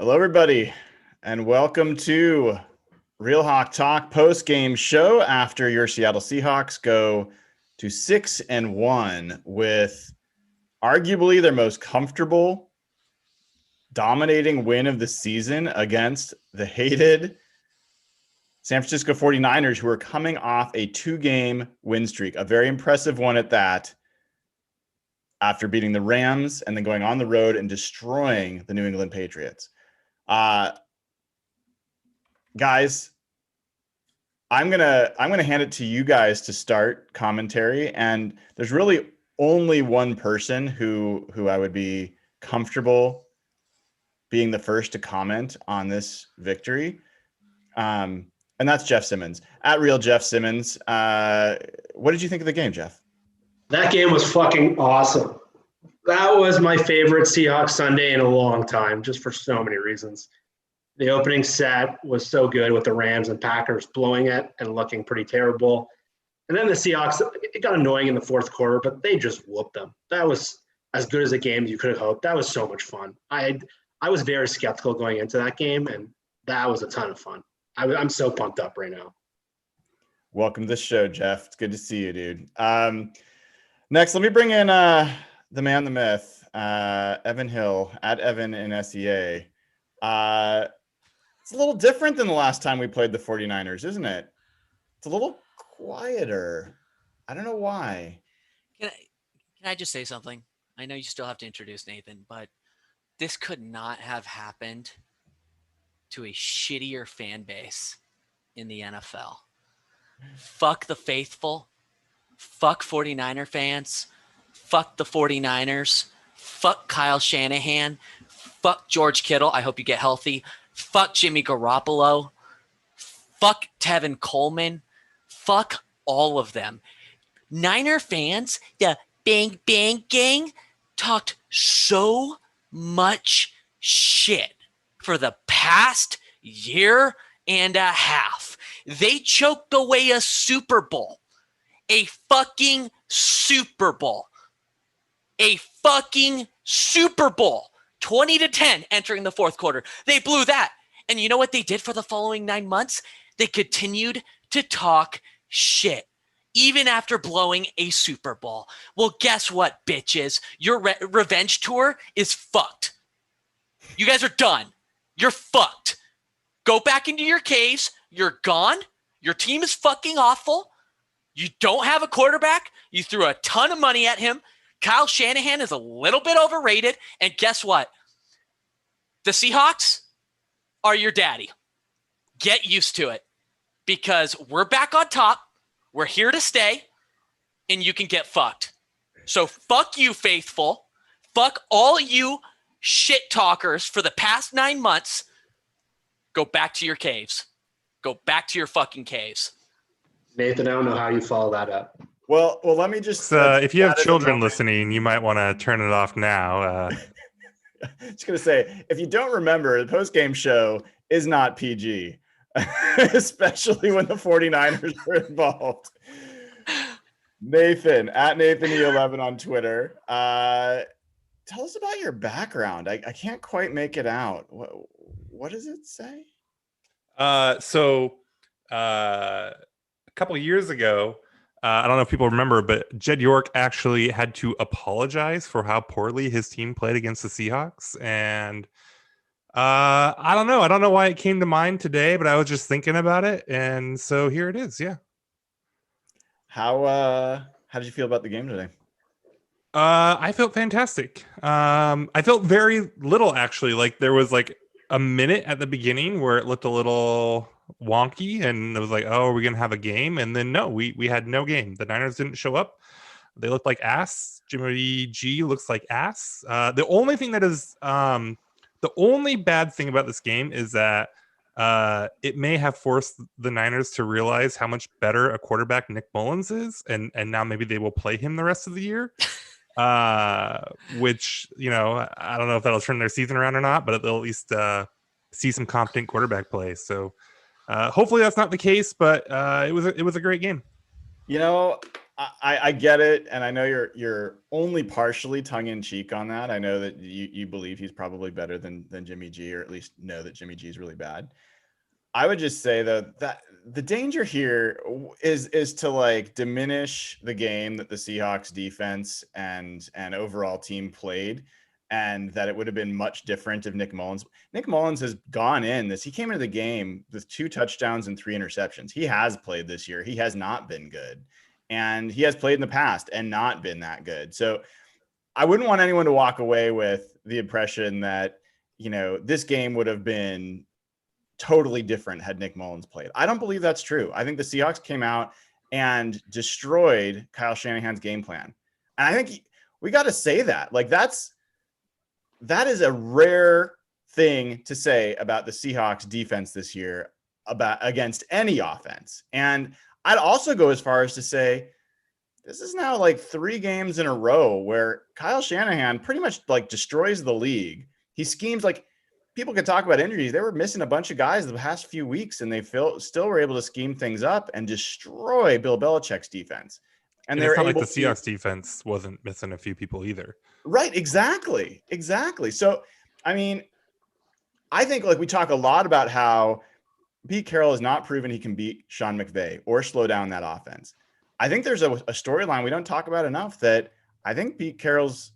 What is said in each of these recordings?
Hello, everybody, and welcome to Real Hawk Talk post-game show after your Seattle Seahawks go to 6-1 with arguably their most comfortable, dominating win of the season against the hated San Francisco 49ers, who are coming off a 2-game win streak, a very impressive one at that, after beating the Rams and then going on the road and destroying the New England Patriots. Guys, I'm gonna hand it to you guys to start commentary, and there's really only one person who I would be comfortable being the first to comment on this victory, and that's Jeff Simmons at Real Jeff Simmons. What did you think of the game, Jeff? That game was fucking awesome. That was my favorite Seahawks Sunday in a long time, just for so many reasons. The opening set was so good with the Rams and Packers blowing it and looking pretty terrible. And then the Seahawks, it got annoying in the fourth quarter, but they just whooped them. That was as good as a game you could have hoped. That was so much fun. I was very skeptical going into that game, and that was a ton of fun. I'm so pumped up right now. Welcome to the show, Jeff. It's good to see you, dude. Next, let me bring in the man, the myth, Evan Hill, at Evan in SEA. It's a little different than the last time we played the 49ers, isn't it? It's a little quieter. I don't know why. Can I just say something? I know you still have to introduce Nathan, but this could not have happened to a shittier fan base in the NFL. Fuck the faithful. Fuck 49er fans. Fuck the 49ers. Fuck Kyle Shanahan. Fuck George Kittle. I hope you get healthy. Fuck Jimmy Garoppolo. Fuck Tevin Coleman. Fuck all of them. Niner fans, the bang bang gang, talked so much shit for the past year and a half. They choked away a Super Bowl. A fucking Super Bowl. A fucking Super Bowl. 20-10 entering the fourth quarter. They blew that. And you know what they did for the following 9 months? They continued to talk shit, even after blowing a Super Bowl. Well, guess what, bitches? Your revenge tour is fucked. You guys are done. You're fucked. Go back into your caves. You're gone. Your team is fucking awful. You don't have a quarterback. You threw a ton of money at him. Kyle Shanahan is a little bit overrated. And guess what? The Seahawks are your daddy. Get used to it, because we're back on top. We're here to stay, and you can get fucked. So fuck you, faithful. Fuck all you shit talkers for the past 9 months. Go back to your caves. Go back to your fucking caves. Nathan, I don't know how you follow that up. Well, let me just. If you have children listening, you might want to turn it off now. Just gonna say, if you don't remember, the post-game show is not PG, especially when the 49ers are involved. Nathan, at NathanE11 on Twitter. Tell us about your background. I can't quite make it out. What does it say? So a couple of years ago, I don't know if people remember, but Jed York actually had to apologize for how poorly his team played against the Seahawks. And I don't know. I don't know why it came to mind today, but I was just thinking about it. And so here it is. Yeah. How did you feel about the game today? I felt fantastic. I felt very little, actually. Like there was like a minute at the beginning where it looked a little wonky, and it was like, oh, are we gonna have a game? And then no, we had no game. The Niners didn't show up. They looked like ass. Jimmy G looks like ass. The only thing that is the only bad thing about this game is that it may have forced the Niners to realize how much better a quarterback Nick Mullins is, and now maybe they will play him the rest of the year. Which, you know, I don't know if that'll turn their season around or not, but they'll at least see some competent quarterback play. So hopefully that's not the case, but it was a great game. You know, I get it, and I know you're only partially tongue in cheek on that. I know that you believe he's probably better than Jimmy G, or at least know that Jimmy G is really bad. I would just say though that the danger here is to like diminish the game that the Seahawks defense and overall team played, and that it would have been much different if Nick Mullins has gone in this. He came into the game with 2 touchdowns and 3 interceptions. He has played this year. He has not been good. And he has played in the past and not been that good. So I wouldn't want anyone to walk away with the impression that, this game would have been totally different had Nick Mullins played. I don't believe that's true. I think the Seahawks came out and destroyed Kyle Shanahan's game plan. And I think we got to say that. Like that is a rare thing to say about the Seahawks defense this year against any offense. And I'd also go as far as to say, this is now like 3 games in a row where Kyle Shanahan pretty much like destroys the league. He schemes like people could talk about injuries. They were missing a bunch of guys the past few weeks, and they still were able to scheme things up and destroy Bill Belichick's defense. And it's not like the Seahawks defense wasn't missing a few people either. Right. Exactly. So, I mean, I think like we talk a lot about how Pete Carroll has not proven he can beat Sean McVay or slow down that offense. I think there's a storyline we don't talk about enough that I think Pete Carroll's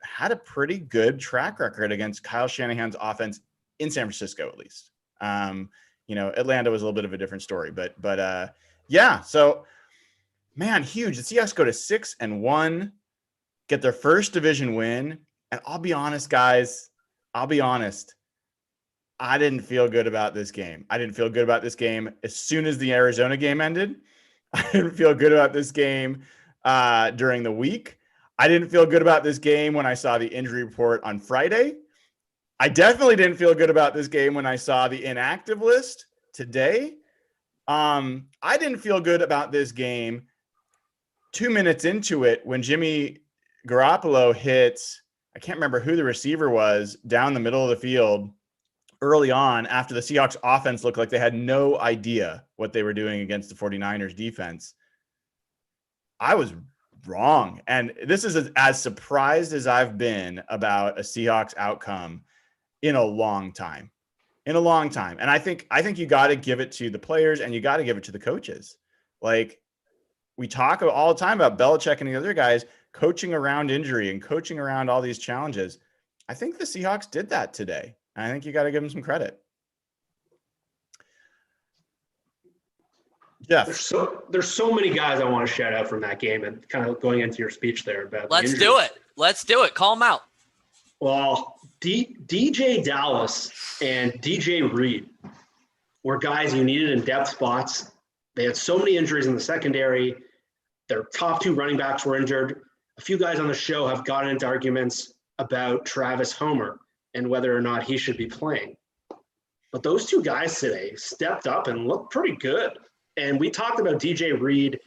had a pretty good track record against Kyle Shanahan's offense in San Francisco, at least. Atlanta was a little bit of a different story, but yeah. So, man, huge. The Seahawks go to 6-1, get their first division win, and I'll be honest, guys. I didn't feel good about this game. As soon as the Arizona game ended. I didn't feel good about this game during the week. I didn't feel good about this game when I saw the injury report on Friday. I definitely didn't feel good about this game when I saw the inactive list today. I didn't feel good about this game 2 minutes into it when Jimmy Garoppolo hits, I can't remember who the receiver was, down the middle of the field early on after the Seahawks offense looked like they had no idea what they were doing against the 49ers defense. I was wrong. And this is as surprised as I've been about a Seahawks outcome in a long time. And I think you got to give it to the players and you got to give it to the coaches. Like we talk all the time about Belichick and the other guys coaching around injury and coaching around all these challenges. I think the Seahawks did that today. I think you got to give them some credit. Yeah. There's so many guys I want to shout out from that game, and kind of going into your speech there about. Let's do it. Call them out. Well, DJ Dallas and DJ Reid were guys you needed in depth spots. They had so many injuries in the secondary. Their top 2 running backs were injured. A few guys on the show have gotten into arguments about Travis Homer and whether or not he should be playing. But those 2 guys today stepped up and looked pretty good. And we talked about DJ Reid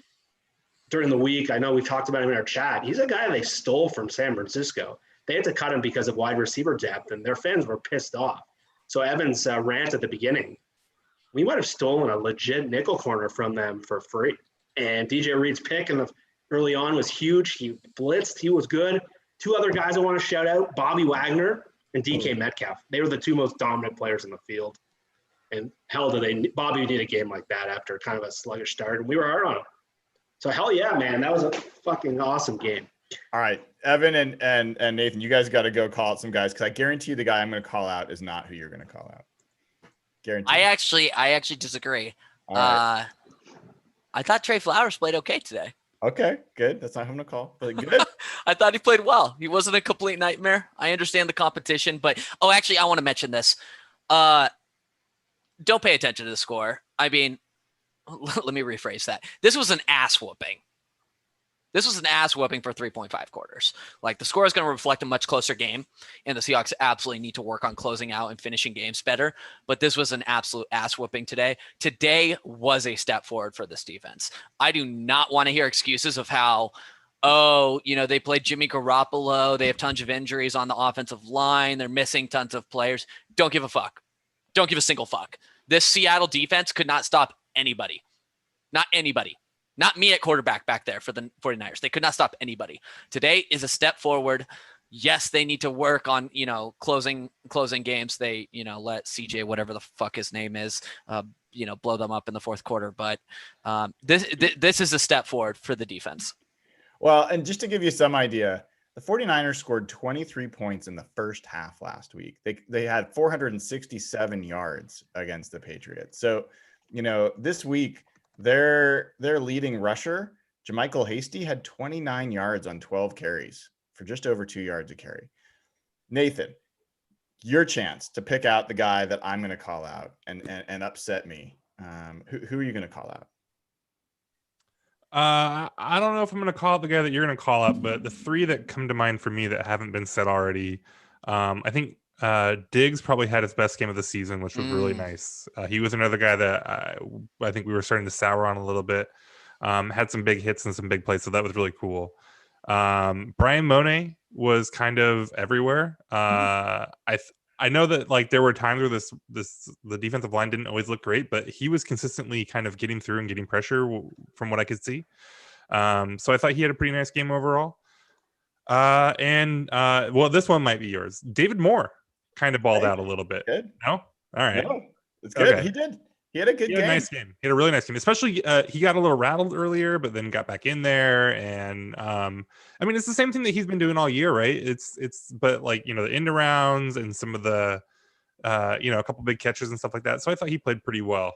during the week. I know we talked about him in our chat. He's a guy they stole from San Francisco. They had to cut him because of wide receiver depth, and their fans were pissed off. So Evans rant at the beginning. We might have stolen a legit nickel corner from them for free. And DJ Reid's pick early on was huge. He blitzed. He was good. 2 other guys I want to shout out, Bobby Wagner and DK Metcalf. They were the 2 most dominant players in the field. And hell, Bobby did a game like that after kind of a sluggish start, and we were hard on him. So hell yeah, man, that was a fucking awesome game. All right, Evan and Nathan, you guys got to go call out some guys, because I guarantee you the guy I'm going to call out is not who you're going to call out. Guarantee. I actually disagree. Right. I thought Trey Flowers played okay today. Okay, good. That's not who I'm going to call. But good. I thought he played well. He wasn't a complete nightmare. I understand the competition, but actually, I want to mention this. Don't pay attention to the score. I mean, let me rephrase that. This was an ass whooping. This was an ass whooping for 3.5 quarters. Like, the score is going to reflect a much closer game, and the Seahawks absolutely need to work on closing out and finishing games better. But this was an absolute ass whooping today. Today was a step forward for this defense. I do not want to hear excuses of how, they played Jimmy Garoppolo. They have tons of injuries on the offensive line. They're missing tons of players. Don't give a fuck. Don't give a single fuck. This Seattle defense could not stop anybody. Not anybody. Not me at quarterback back there for the 49ers. They could not stop anybody. Today is a step forward. Yes, they need to work on, closing games. They, let CJ, whatever the fuck his name is, blow them up in the fourth quarter. But this is a step forward for the defense. Well, and just to give you some idea, the 49ers scored 23 points in the first half last week. They had 467 yards against the Patriots. So, this week, their leading rusher, JaMychal Hasty, had 29 yards on 12 carries for just over 2 yards a carry. Nathan, your chance to pick out the guy that I'm going to call out and upset me. Who are you going to call out? I don't know if I'm going to call out the guy that you're going to call out, but the three that come to mind for me that haven't been said already, I think Diggs probably had his best game of the season, which was really nice. He was another guy that I think we were starting to sour on a little bit. Had some big hits and some big plays, so that was really cool. Brian Monet was kind of everywhere. I know that there were times where the defensive line didn't always look great, but he was consistently kind of getting through and getting pressure from what I could see. So I thought he had a pretty nice game overall. Well, this one might be yours. David Moore kind of balled out a little bit. Good. No? All right. No, it's good. Okay. He did. He had a good game. He had a nice game. He had a really nice game. Especially he got a little rattled earlier, but then got back in there. And it's the same thing that he's been doing all year, right? But the end arounds and some of the a couple big catches and stuff like that. So I thought he played pretty well.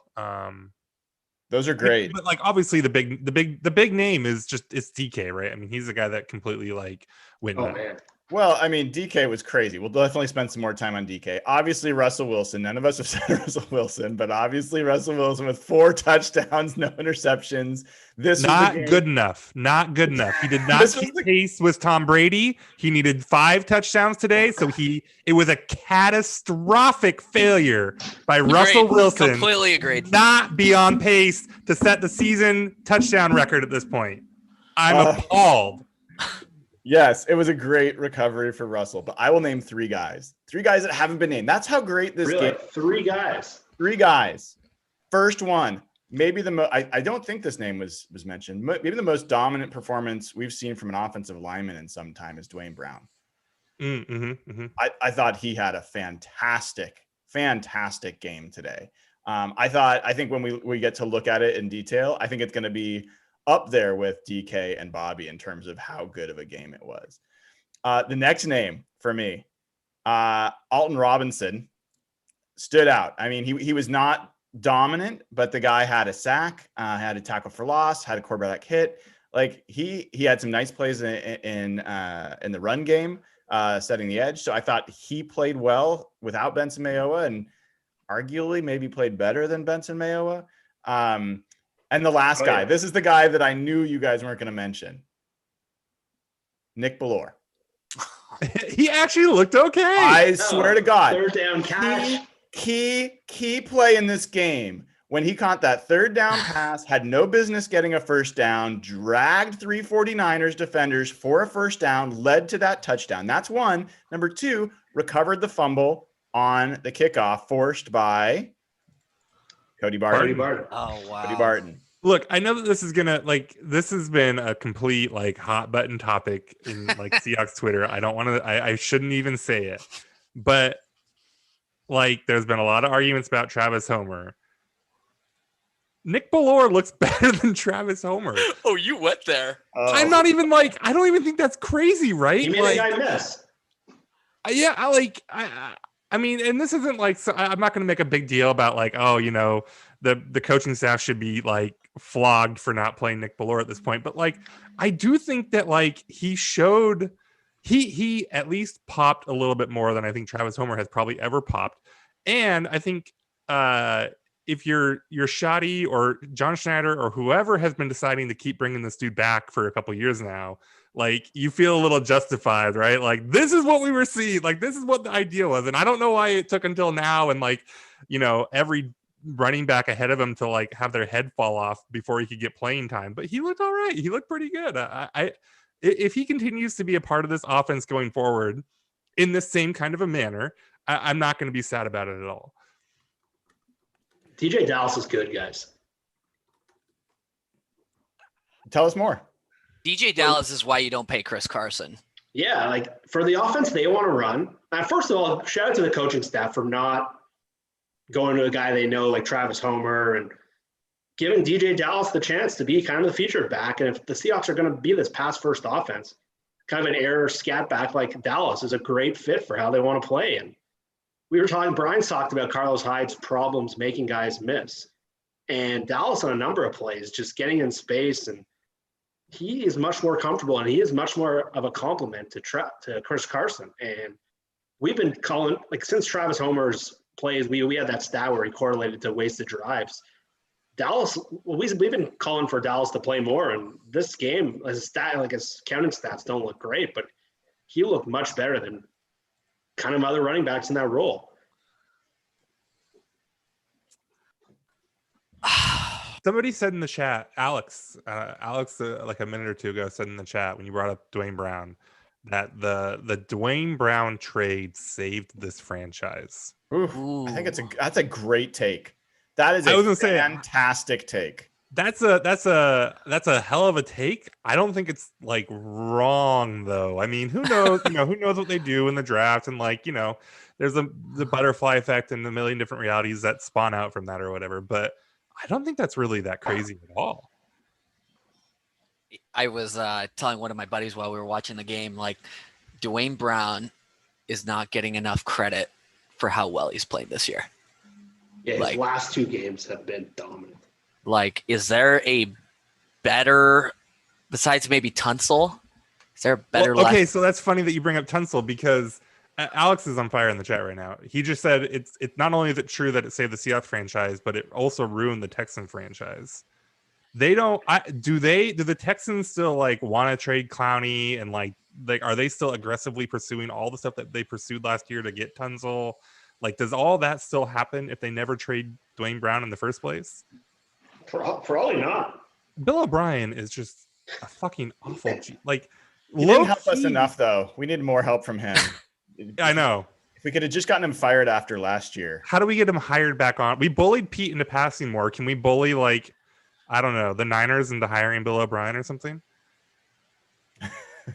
Those are great. But obviously the big name is it's DK, right? I mean, he's the guy that completely went. Oh man. Well, DK was crazy. We'll definitely spend some more time on DK. Obviously, Russell Wilson. None of us have said Russell Wilson, but obviously Russell Wilson with 4 touchdowns, no interceptions. This not was good enough. Not good enough. He did not keep pace with Tom Brady. He needed 5 touchdowns today, so it was a catastrophic failure by Russell Wilson. Completely agreed. Not be on pace to set the season touchdown record at this point. I'm appalled. Yes, it was a great recovery for Russell, but I will name 3 guys. 3 guys that haven't been named. That's how great this game. 3 guys. 3 guys. First one, maybe the most. I don't think this name was mentioned. Maybe the most dominant performance we've seen from an offensive lineman in some time is Dwayne Brown. I thought he had a fantastic game today. I think when we get to look at it in detail, I think it's going to be up there with DK and Bobby in terms of how good of a game it was. The next name for me, Alton Robinson, stood out. I mean, he was not dominant, but the guy had a sack, had a tackle for loss, had a quarterback hit. He had some nice plays in the run game, setting the edge. So I thought he played well without Benson Mayowa, and arguably maybe played better than Benson Mayowa. And the last guy, this is the guy that I knew you guys weren't going to mention. Nick Balor. He actually looked okay. I swear to God. Third down catch. Key play in this game. When he caught that third down pass, had no business getting a first down, dragged 3 49ers defenders for a first down, led to that touchdown. That's one. Number 2, recovered the fumble on the kickoff forced by Cody Barton. Oh, wow. Cody Barton. Look, I know that this is gonna this has been a complete hot button topic in Seahawks Twitter. I don't want to. I shouldn't even say it, but there's been a lot of arguments about Travis Homer. Nick Balor looks better than Travis Homer. Oh, you went there. I'm not even I don't even think that's crazy, right? He made a guy miss. Yeah, I mean, and this isn't so I'm not going to make a big deal about the coaching staff should be flogged for not playing Nick Balor at this point. But I do think that he showed he at least popped a little bit more than I think Travis Homer has probably ever popped. And I think if you're Shoddy or John Schneider or whoever has been deciding to keep bringing this dude back for a couple of years now, you feel a little justified, right? This is what we were seeing. This is what the idea was. And I don't know why it took until now. And every running back ahead of him to have their head fall off before he could get playing time. But he looked all right. He looked pretty good. If he continues to be a part of this offense going forward in this same kind of a manner, I'm not going to be sad about it at all. TJ Dallas is good, guys. Tell us more. DJ Dallas is why you don't pay Chris Carson. Yeah, like for the offense they want to run. First of all, shout out to the coaching staff for not going to a guy they know like Travis Homer and giving DJ Dallas the chance to be kind of the featured back. And if the Seahawks are going to be this pass-first offense, kind of an air scat back like Dallas is a great fit for how they want to play. And we were talking, Brian's talked about Carlos Hyde's problems making guys miss. And Dallas on a number of plays, just getting in space, and he is much more comfortable, and he is much more of a compliment to Chris Carson. And we've been calling, like since Travis Homer's plays, we had that stat where he correlated to wasted drives. Dallas, well, we've been calling for Dallas to play more, and this game, his counting stats don't look great, but he looked much better than kind of other running backs in that role. Somebody said in the chat, Alex, like a minute or two ago, said in the chat when you brought up Dwayne Brown that the Dwayne Brown trade saved this franchise. Ooh. I think that's a great take. That is a fantastic take. That's a hell of a take. I don't think it's like wrong though. I mean, who knows? Who knows what they do in the draft, and there's the butterfly effect and a million different realities that spawn out from that or whatever. But I don't think that's really that crazy at all. I was telling one of my buddies while we were watching the game, like Dwayne Brown is not getting enough credit for how well he's played this year. Yeah, his last two games have been dominant. Like, is there a better, besides maybe Tunsil? Is there a better? Well, okay, so that's funny that you bring up Tunsil because Alex is on fire in the chat right now. He just said it's not only is it true that it saved the Seahawks franchise, but it also ruined the Texan franchise. They don't. Do the Texans still want to trade Clowney and are they still aggressively pursuing all the stuff that they pursued last year to get Tunsil? Does all that still happen if they never trade Dwayne Brown in the first place? Probably not. Bill O'Brien is just a fucking awful. He didn't help us enough, though. We need more help from him. I know. If we could have just gotten him fired after last year. How do we get him hired back on? We bullied Pete into passing more. Can we bully, I don't know, the Niners into hiring Bill O'Brien or something?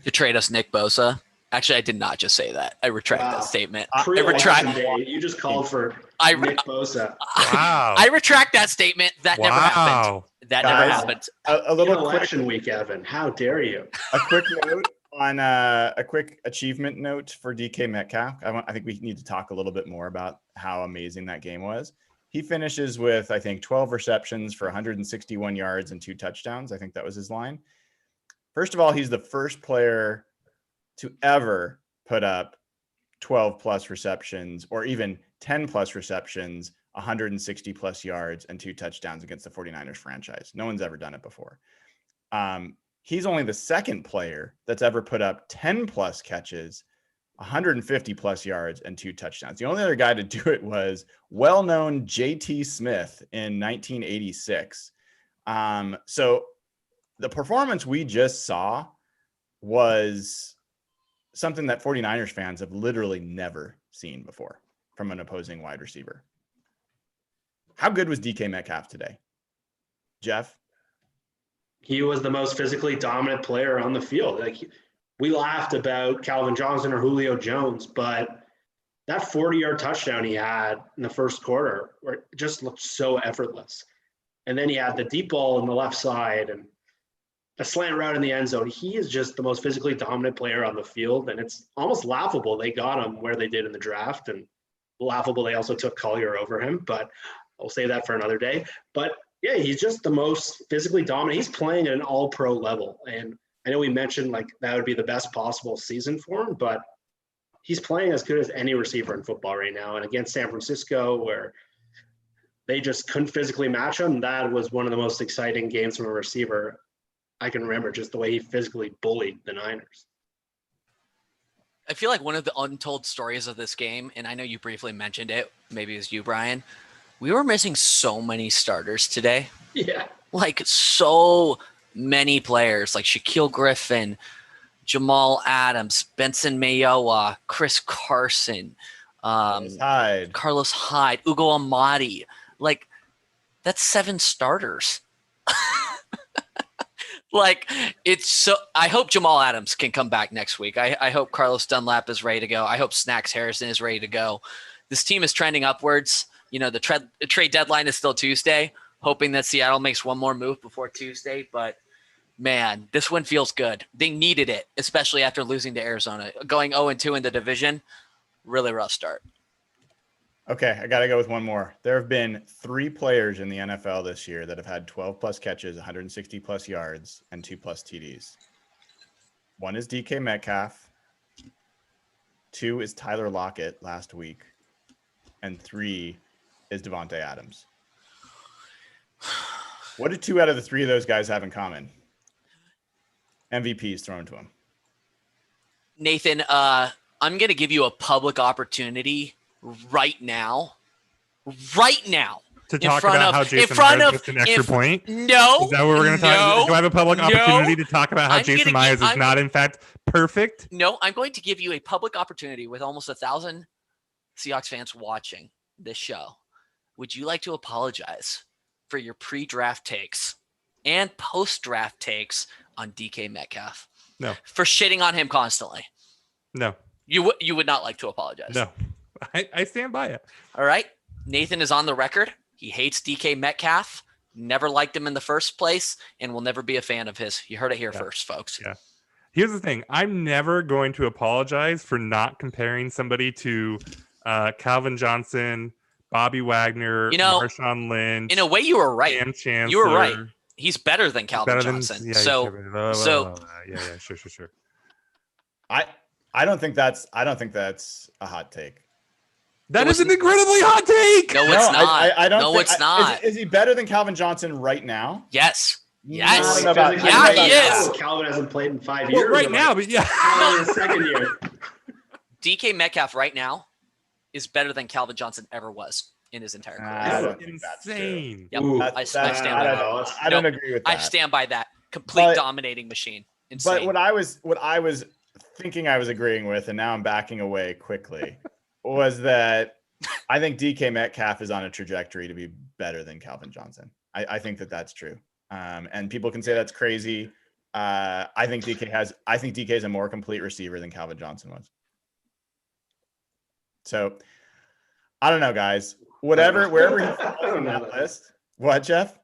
To trade us Nick Bosa. Actually, I did not just say that. I retract that statement. I retract. You just called for Nick Bosa. Wow. I retract that statement. That never happened. That never happened. A little election week, Evan. How dare you? A quick note on a quick achievement note for DK Metcalf. I think we need to talk a little bit more about how amazing that game was. He finishes with, I think, 12 receptions for 161 yards and 2 touchdowns. I think that was his line. First of all, he's the first player to ever put up 12 plus receptions or even 10 plus receptions, 160 plus yards and 2 touchdowns against the 49ers franchise. No one's ever done it before. He's only the second player that's ever put up 10 plus catches, 150 plus yards and 2 touchdowns. The only other guy to do it was well-known JT Smith in 1986. So the performance we just saw was something that 49ers fans have literally never seen before from an opposing wide receiver. How good was DK Metcalf today? Jeff? He was the most physically dominant player on the field. We laughed about Calvin Johnson or Julio Jones, but that 40-yard touchdown he had in the first quarter where it just looked so effortless. And then he had the deep ball on the left side and a slant route in the end zone. He is just the most physically dominant player on the field, and it's almost laughable they got him where they did in the draft, and laughable they also took Collier over him, but I'll say that for another day. But yeah, he's just the most physically dominant. He's playing at an all-pro level, and I know we mentioned that would be the best possible season for him, but he's playing as good as any receiver in football right now. And against San Francisco, where they just couldn't physically match him, that was one of the most exciting games from a receiver I can remember, just the way he physically bullied the Niners. I feel like one of the untold stories of this game, and I know you briefly mentioned it, maybe it was you, Brian, we were missing so many starters today. Yeah. So many players, like Shaquille Griffin, Jamal Adams, Benson Mayowa, Chris Carson, Carlos Hyde, Ugo Amadi. That's 7 starters. Like, it's so. I hope Jamal Adams can come back next week. I hope Carlos Dunlap is ready to go. I hope Snacks Harrison is ready to go. This team is trending upwards. The trade deadline is still Tuesday, hoping that Seattle makes one more move before Tuesday. But, man, this one feels good. They needed it, especially after losing to Arizona. Going 0-2 in the division, really rough start. Okay, I got to go with one more. There have been 3 players in the NFL this year that have had 12-plus catches, 160-plus yards, and 2+ TDs. One is DK Metcalf. 2 is Tyler Lockett last week. And 3 is Devontae Adams. What do 2 out of the 3 of those guys have in common? MVPs thrown to them. Nathan, I'm going to give you a public opportunity right now to talk about how Jason Myers missed an extra point. No, is that what we're going to talk about? Do I have a public opportunity to talk about how Jason Myers is not, in fact, perfect? No, I'm going to give you a public opportunity with almost 1,000 Seahawks fans watching this show. Would you like to apologize for your pre-draft takes and post-draft takes on DK Metcalf? No. For shitting on him constantly? No. You would not like to apologize? No. I stand by it. All right. Nathan is on the record. He hates DK Metcalf, never liked him in the first place, and will never be a fan of his. You heard it here first, folks. Yeah. Here's the thing. I'm never going to apologize for not comparing somebody to Calvin Johnson, Bobby Wagner, Marshawn Lynch. In a way, you were right. Cam Chancellor. You were right. He's better than Calvin Johnson. Yeah, sure. I don't think that's a hot take. That is an incredibly hot take. No, it's not. I don't. No, it's not. Is he better than Calvin Johnson right now? Yes. He is. Calvin hasn't played in 5 years. Right now, but yeah. In the second year. DK Metcalf right now is better than Calvin Johnson ever was in his entire career. That's insane. Yep. I stand by that. I don't agree with that. I stand by that. Complete dominating machine. Insane. But what I was thinking I was agreeing with, and now I'm backing away quickly, was that I think DK Metcalf is on a trajectory to be better than Calvin Johnson. I think that's true. And people can say that's crazy. I think DK is a more complete receiver than Calvin Johnson was. So I don't know, guys. Wherever he falls on that list. What, Jeff?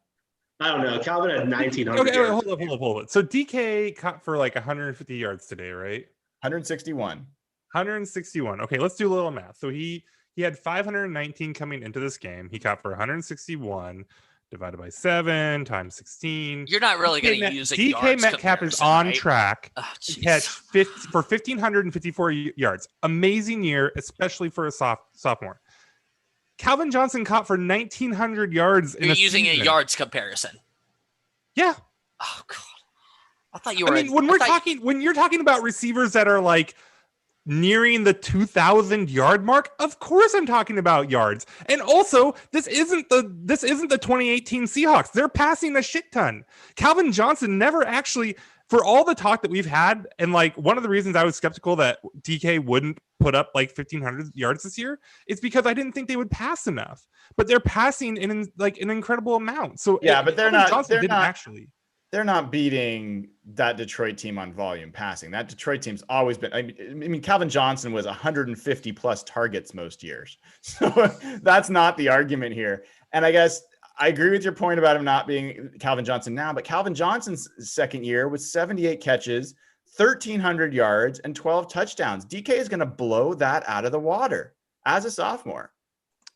I don't know. Calvin had 1,900. Okay, wait, hold up. So DK caught for like 150 yards today, right? 161. 161. Okay, let's do a little math. So he had 519 coming into this game. He caught for 161 divided by 7 times 16. You're not really going to use a DK Metcalf is on track to catch for 1,554 yards. Amazing year, especially for a sophomore. Calvin Johnson caught for 1,900 yards. You're using a yards comparison. Yeah. Oh God. I thought you were. I mean, when you're talking about receivers that are like nearing the 2,000 yard mark, of course I'm talking about yards. And also, this isn't the 2018 Seahawks. They're passing a shit ton. Calvin Johnson never actually, for all the talk that we've had, and like one of the reasons I was skeptical that DK wouldn't put up like 1,500 yards this year is because I didn't think they would pass enough. But they're passing in like an incredible amount. So yeah, but they're not. They're not beating that Detroit team on volume passing. That Detroit team's always been. I mean, Calvin Johnson was 150 plus targets most years, so that's not the argument here. And I guess I agree with your point about him not being Calvin Johnson now, but Calvin Johnson's second year with 78 catches, 1,300 yards, and 12 touchdowns. DK is going to blow that out of the water as a sophomore.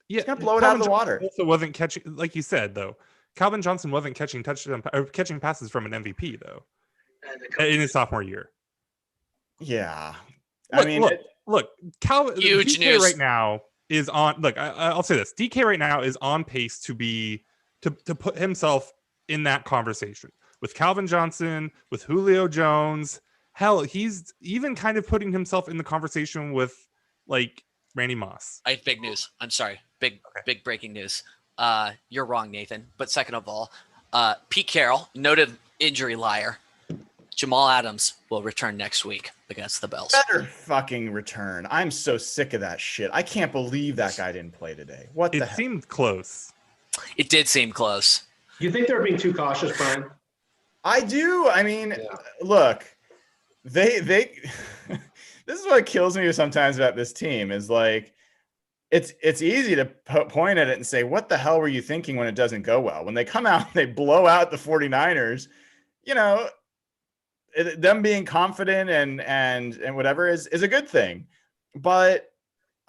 Yeah, he's going to blow it out of the water. Also wasn't catching, like you said, though. Calvin Johnson wasn't catching passes from an MVP though in his sophomore year. Yeah, Calvin huge DK news right now is on. Look, I'll say this: DK right now is on pace to put himself in that conversation with Calvin Johnson, with Julio Jones. Hell, he's even kind of putting himself in the conversation with like Randy Moss. I have big news. I'm sorry, big breaking news. You're wrong, Nathan. But second of all, Pete Carroll, noted injury liar. Jamal Adams will return next week against the Bills. Better fucking return. I'm so sick of that shit. I can't believe that guy didn't play today. What the hell? It seemed close. It did seem close. You think they're being too cautious, Brian? I do. I mean, Yeah. look, they this is what kills me sometimes about this team is like it's easy to point at it and say, what the hell were you thinking when it doesn't go well? When they come out and they blow out the 49ers, you know, them being confident and whatever is a good thing. But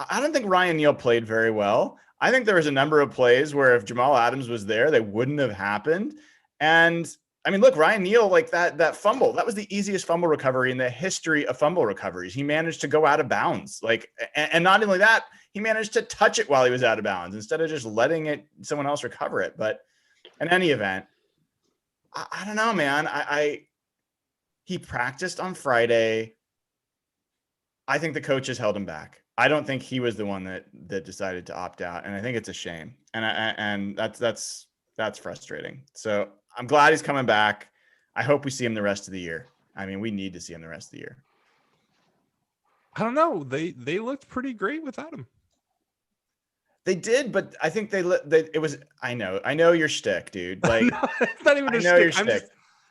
I don't think Ryan Neal played very well. I think there was a number of plays where if Jamal Adams was there, they wouldn't have happened. And I mean, look, Ryan Neal, like that fumble, that was the easiest fumble recovery in the history of fumble recoveries. He managed to go out of bounds. Like, and not only that, he managed to touch it while he was out of bounds instead of just letting someone else recover it. But in any event, I don't know, man. He practiced on Friday. I think the coaches held him back. I don't think he was the one that decided to opt out, and I think it's a shame. And that's frustrating. So I'm glad he's coming back. I hope we see him the rest of the year. I mean, we need to see him the rest of the year. I don't know. They looked pretty great without him. They did, but I think it was. I know your shtick, dude. Like, No, it's not even I a know your shtick.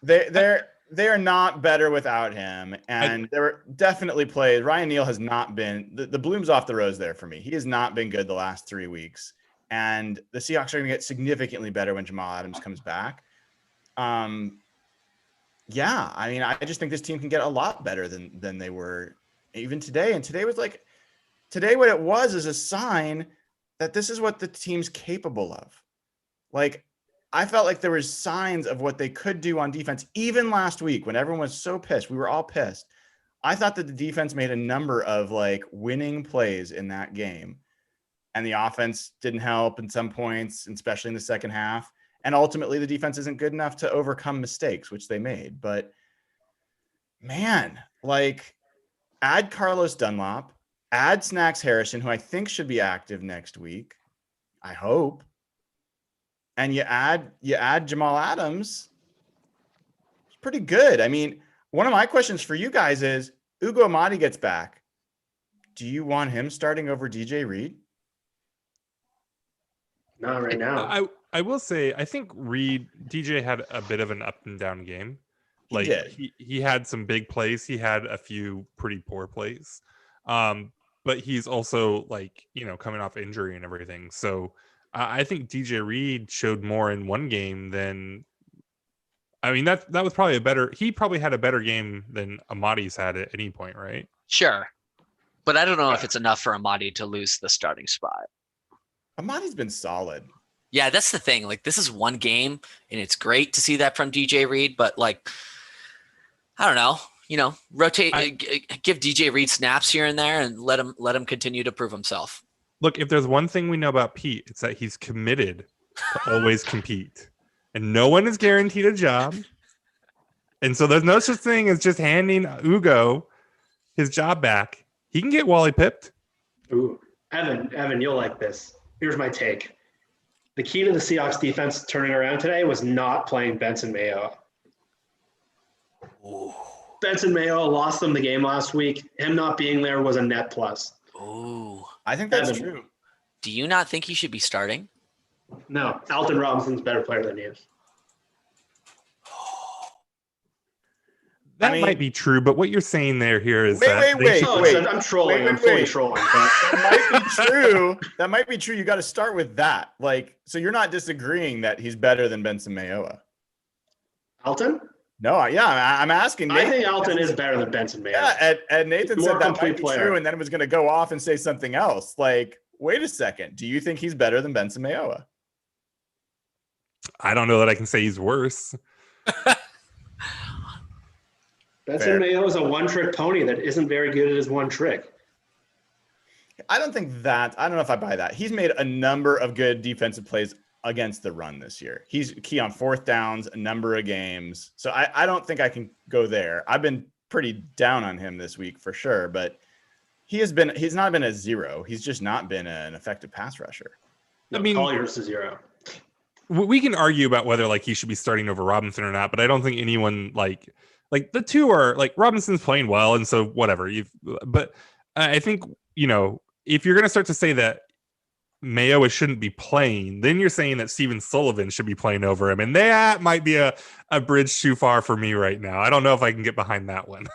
shtick. They are not better without him, and there were definitely plays. Ryan Neal has not been the bloom's off the rose there for me. He has not been good the last 3 weeks, and the Seahawks are going to get significantly better when Jamal Adams comes back. Yeah, I mean, I just think this team can get a lot better than they were even today. And today what it was is a sign that this is what the team's capable of. Like, I felt like there was signs of what they could do on defense, even last week when everyone was so pissed. We were all pissed. I thought that the defense made a number of like winning plays in that game, and the offense didn't help in some points, especially in the second half. And ultimately, the defense isn't good enough to overcome mistakes, which they made. But man, like, add Carlos Dunlop, add Snacks Harrison, who I think should be active next week. I hope. And you add Jamal Adams. It's pretty good. I mean, one of my questions for you guys is, Ugo Amadi gets back. Do you want him starting over DJ Reid? Not right now. I will say, I think DJ had a bit of an up and down game. Like, he had some big plays. He had a few pretty poor plays. But he's also, like, coming off injury and everything. So I think DJ Reid showed more in one game than, I mean, that was probably he probably had a better game than Amadi's had at any point, right? Sure. But I don't know if it's enough for Amadi to lose the starting spot. Amadi's been solid. Yeah, that's the thing. Like, this is one game, and it's great to see that from DJ Reid, but, like, I don't know, rotate, give DJ Reid snaps here and there, and let him continue to prove himself. Look, if there's one thing we know about Pete, it's that he's committed to always compete, and no one is guaranteed a job. And so there's no such thing as just handing Ugo his job back. He can get Wally pipped. Ooh, Evan, you'll like this. Here's my take. The key to the Seahawks defense turning around today was not playing Benson Mayowa. Ooh. Benson Mayowa lost them the game last week. Him not being there was a net plus. Ooh. I think that's Evan. true. Do you not think he should be starting? No, Alton Robinson's a better player than he is. That might be true, but what you're saying here is that wait. I'm trolling. I'm fully trolling. But That might be true. That might be true. You got to start with that. Like, so you're not disagreeing that he's better than Benson Mayowa? Alton? No, I'm asking. Nathan. I think Alton is better than Benson Mayowa. Yeah, and Nathan said that might be player. true, and then it was going to go off and say something else. Like, wait a second. Do you think he's better than Benson Mayowa? I don't know that I can say he's worse. Benson Mayowa is a one-trick pony that isn't very good at his one trick. I don't know if I buy that. He's made a number of good defensive plays against the run this year. He's key on fourth downs a number of games. So I don't think I can go there. I've been pretty down on him this week for sure, but he's not been a zero. He's just not been an effective pass rusher. No, I mean, Collier's a zero. We can argue about whether like he should be starting over Robinson or not, but I don't think anyone like the two are like Robinson's playing well. And so whatever but I think, if you're going to start to say that Mayo shouldn't be playing, then you're saying that Steven Sullivan should be playing over him. And that might be a bridge too far for me right now. I don't know if I can get behind that one.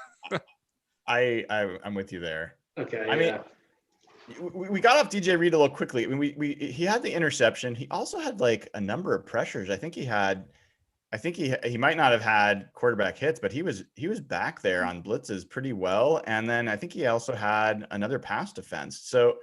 I'm with you there. Okay. I mean, we got off DJ Reid a little quickly. I mean, he had the interception. He also had like a number of pressures. I think he might not have had quarterback hits, but he was back there on blitzes pretty well. And then I think he also had another pass defense. So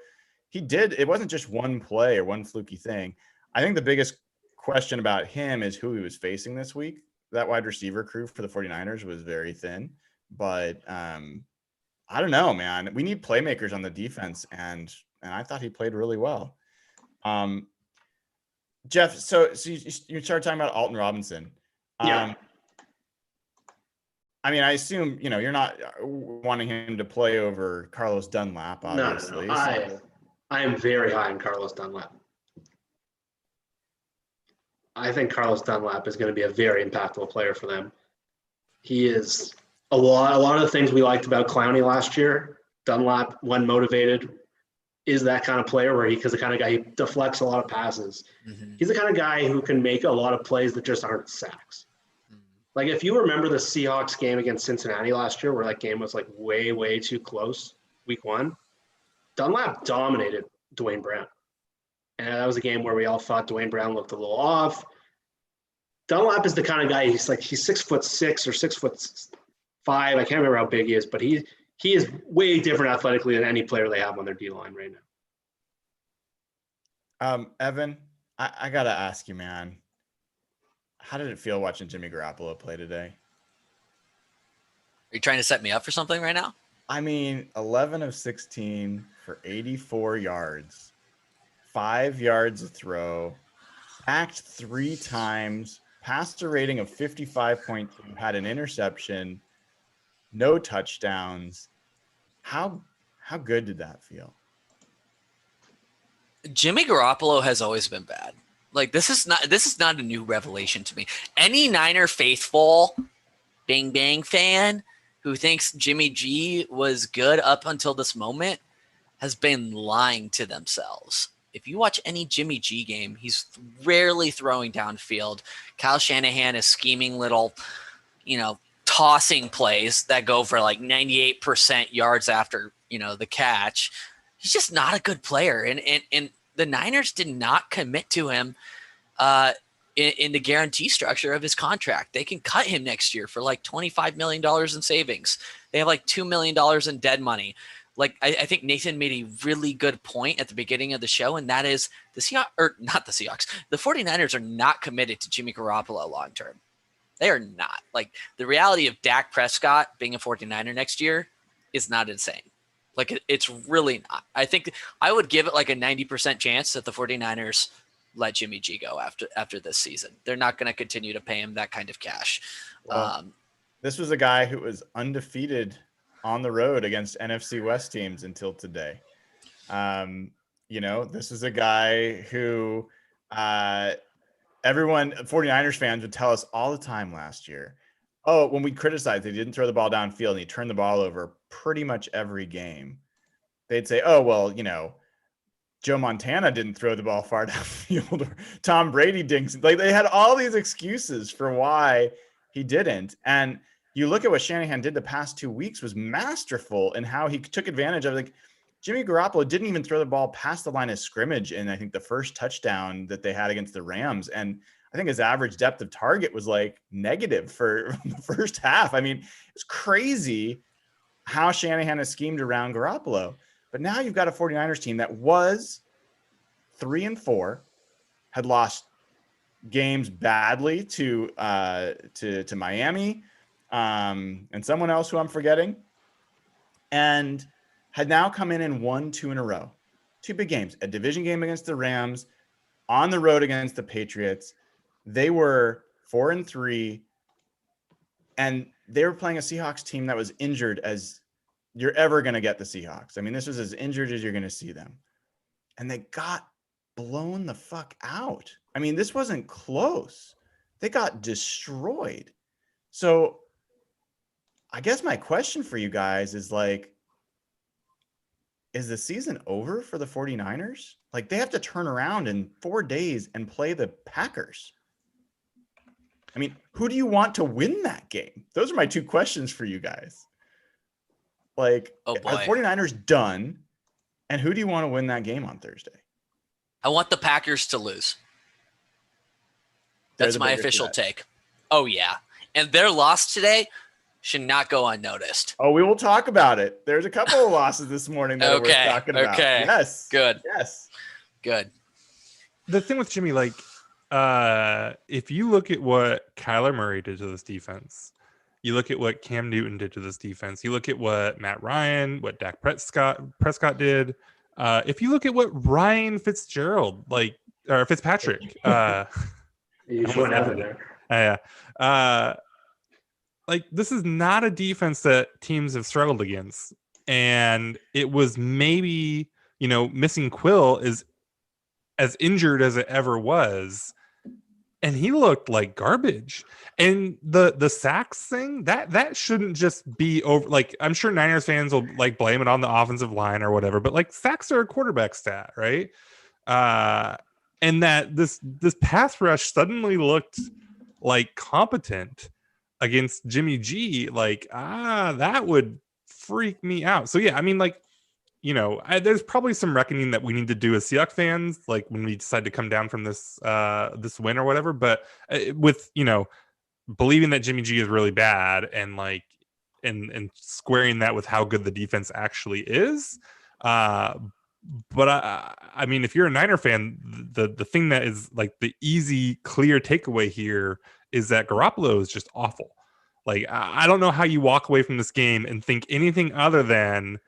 it wasn't just one play or one fluky thing. I think the biggest question about him is who he was facing this week. That wide receiver crew for the 49ers was very thin, but I don't know, man. We need playmakers on the defense, and I thought he played really well. Jeff, so you started talking about Alton Robinson. Yeah. I mean, I assume, you're not wanting him to play over Carlos Dunlap, obviously. No. I am very high on Carlos Dunlap. I think Carlos Dunlap is going to be a very impactful player for them. He is a lot of the things we liked about Clowney last year. Dunlap, when motivated, is that kind of player where he's the kind of guy who deflects a lot of passes. Mm-hmm. He's the kind of guy who can make a lot of plays that just aren't sacks. Mm-hmm. Like if you remember the Seahawks game against Cincinnati last year, where that game was like way, way too close, week 1, Dunlap dominated Dwayne Brown. And that was a game where we all thought Dwayne Brown looked a little off. Dunlap is the kind of guy, he's 6'6" or 6'5". I can't remember how big he is, but he is way different athletically than any player they have on their D-line right now. Evan, I got to ask you, man, how did it feel watching Jimmy Garoppolo play today? Are you trying to set me up for something right now? I mean, 11 of 16 for 84 yards, 5 yards a throw, sacked 3 times, passer rating of 55.2, had an interception, no touchdowns. How good did that feel? Jimmy Garoppolo has always been bad. Like this is not a new revelation to me. Any Niner faithful bang bang fan who thinks Jimmy G was good up until this moment has been lying to themselves. If you watch any Jimmy G game, he's rarely throwing downfield. Kyle Shanahan is scheming little, tossing plays that go for like 98% yards after, the catch. He's just not a good player. And the Niners did not commit to him in the guarantee structure of his contract. They can cut him next year for like $25 million in savings. They have like $2 million in dead money. Like I think Nathan made a really good point at the beginning of the show, and that is the 49ers are not committed to Jimmy Garoppolo long-term. They are not. Like the reality of Dak Prescott being a 49er next year is not insane. Like it's really not. I think I would give it like a 90% chance that the 49ers let Jimmy G go after this season. They're not going to continue to pay him that kind of cash. Well, this was a guy who was undefeated on the road against NFC West teams until today. This is a guy who everyone, 49ers fans would tell us all the time last year, when we criticized, they didn't throw the ball downfield and he turned the ball over pretty much every game. They'd say, Joe Montana didn't throw the ball far downfield, or Tom Brady dinks. Like they had all these excuses for why he didn't. And you look at what Shanahan did the past 2 weeks was masterful in how he took advantage of, like, Jimmy Garoppolo didn't even throw the ball past the line of scrimmage in, I think, the first touchdown that they had against the Rams. And I think his average depth of target was like negative for the first half. I mean, it's crazy how Shanahan has schemed around Garoppolo. But now you've got a 49ers team that was 3-4, had lost games badly to Miami, and someone else who I'm forgetting, and had now come in and won 2 in a row. 2 big games, a division game against the Rams, on the road against the Patriots. They were 4-3, and they were playing a Seahawks team that was injured as you're ever going to get the Seahawks. I mean, this was as injured as you're going to see them. And they got blown the fuck out. I mean, this wasn't close. They got destroyed. So I guess my question for you guys is, like, is the season over for the 49ers? Like, they have to turn around in 4 days and play the Packers. I mean, who do you want to win that game? Those are my two questions for you guys. Like, Oh, are the boy. 49ers done? And who do you want to win that game on Thursday? I want the Packers to lose. They're That's the my bigger official threat. take. Oh, yeah. And their loss today should not go unnoticed. Oh, we will talk about it. There's a couple of losses this morning that are worth Okay, talking about. okay. Yes. Good. Yes. Good. The thing with Jimmy, like, if you look at what Kyler Murray did to this defense, you look at what Cam Newton did to this defense, you look at what Matt Ryan, what Dak Prescott did. If you look at what Ryan Fitzpatrick, You just went out there. yeah. Like, this is not a defense that teams have struggled against. And it was maybe, missing Quill is as injured as it ever was. And he looked like garbage. And the sacks thing, that shouldn't just be over. Like, I'm sure Niners fans will like blame it on the offensive line or whatever, but like, sacks are a quarterback stat, right? And that this pass rush suddenly looked like competent against Jimmy G, like, that would freak me out. So yeah, I mean, like, there's probably some reckoning that we need to do as Seahawks fans, like when we decide to come down from this win or whatever. But with believing that Jimmy G is really bad and like and squaring that with how good the defense actually is. But I mean, if you're a Niner fan, the thing that is like the easy, clear takeaway here is that Garoppolo is just awful. Like, I don't know how you walk away from this game and think anything other than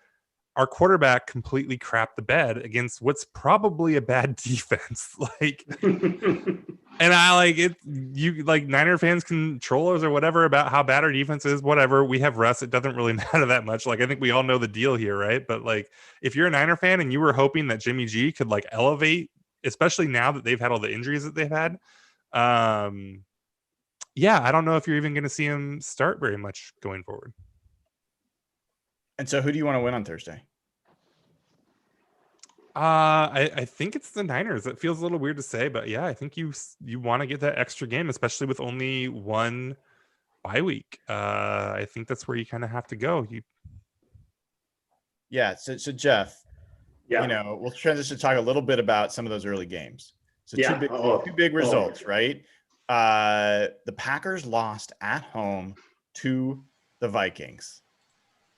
our quarterback completely crapped the bed against what's probably a bad defense. Like, and I like it. You like Niner fans can troll us or whatever about how bad our defense is. Whatever, we have Russ. It doesn't really matter that much. Like, I think we all know the deal here, right? But like, if you're a Niner fan and you were hoping that Jimmy G could like elevate, especially now that they've had all the injuries that they've had, yeah, I don't know if you're even going to see him start very much going forward. And so who do you want to win on Thursday? I think it's the Niners. It feels a little weird to say, but yeah, I think you want to get that extra game, especially with only one bye week. I think that's where you kind of have to go. Yeah. So Jeff, Yeah. we'll transition to talk a little bit about some of those early games. So Yeah. two big results, right? The Packers lost at home to the Vikings,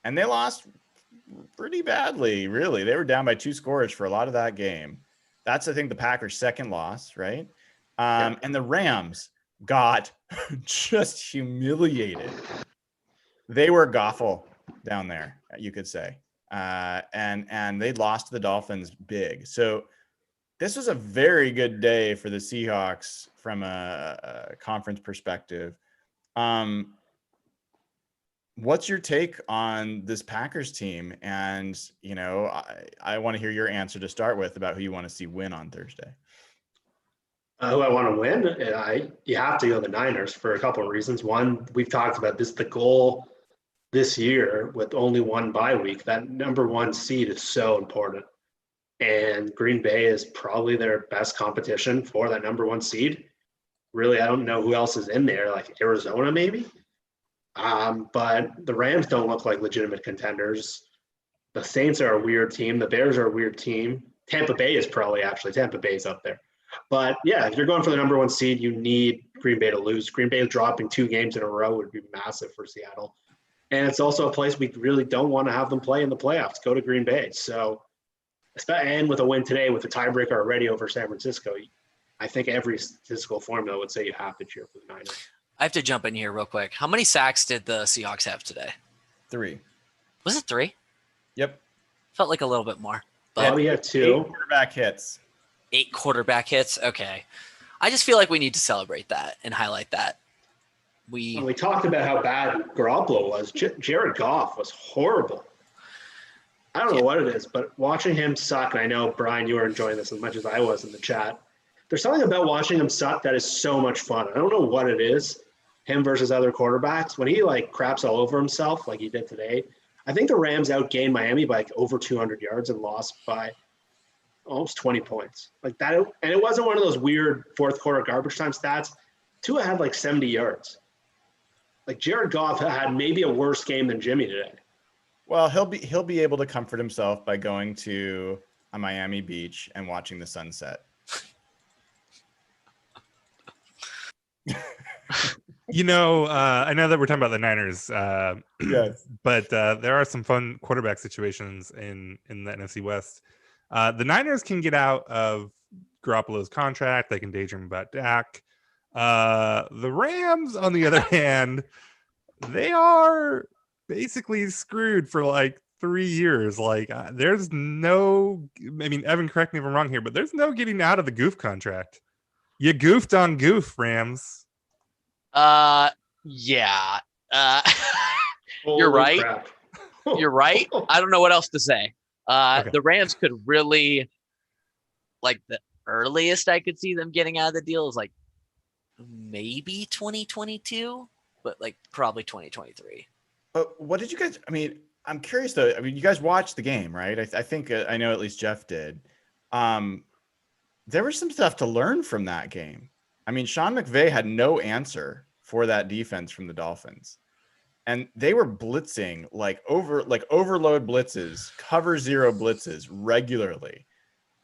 and they lost pretty badly, really. They were down by 2 scores for a lot of that game. That's, I think, the Packers' second loss, right? And the Rams got just humiliated. They were Goffle down there, you could say. And they lost to the Dolphins big. So this was a very good day for the Seahawks from a conference perspective. What's your take on this Packers team? And, I want to hear your answer to start with about who you want to see win on Thursday. Who I want to win? You have to go the Niners for a couple of reasons. One, we've talked about this, the goal this year with only one bye week, that number 1 seed is so important. And Green Bay is probably their best competition for that number 1 seed. Really, I don't know who else is in there, like Arizona maybe. But the Rams don't look like legitimate contenders. The Saints are a weird team. The Bears are a weird team. Tampa Bay is up there. But yeah, if you're going for the number 1 seed, you need Green Bay to lose. Green Bay dropping 2 games in a row would be massive for Seattle. And it's also a place we really don't want to have them play in the playoffs. Go to Green Bay. So, and with a win today with a tiebreaker already over San Francisco, I think every statistical formula would say you have to cheer for the Niners. I have to jump in here real quick. How many sacks did the Seahawks have today? 3. Was it 3? Yep. Felt like a little bit more. But We have 2 quarterback hits. 8 quarterback hits. Okay. I just feel like we need to celebrate that and highlight that. We talked about how bad Garoppolo was. Jared Goff was horrible. I don't know what it is, but watching him suck, and I know, Brian, you were enjoying this as much as I was in the chat. There's something about watching him suck that is so much fun. I don't know what it is, him versus other quarterbacks. When he, craps all over himself like he did today, I think the Rams outgained Miami by like over 200 yards and lost by almost 20 points. Like that, and it wasn't one of those weird fourth quarter garbage time stats. Tua had like 70 yards. Like Jared Goff had maybe a worse game than Jimmy today. Well, he'll be able to comfort himself by going to a Miami beach and watching the sunset. You know, I know that we're talking about the Niners, Yes. but there are some fun quarterback situations in the NFC West. The Niners can get out of Garoppolo's contract. They can daydream about Dak. The Rams, on the other hand, they are basically screwed for like 3 years. Like, there's no, I mean, Evan, correct me if I'm wrong here, but there's no getting out of the Goof contract. You goofed on Goof, Rams. Yeah. Holy You're right. crap. You're right. I don't know what else to say. Okay. The Rams could really, like, the earliest I could see them getting out of the deal is like maybe 2022, but like probably 2023. But what did you guys? I mean, I'm curious though. I mean, you guys watched the game, right? I think I know at least Jeff did. There was some stuff to learn from that game. I mean, Sean McVay had no answer for that defense from the Dolphins. And they were blitzing overload blitzes, cover zero blitzes regularly.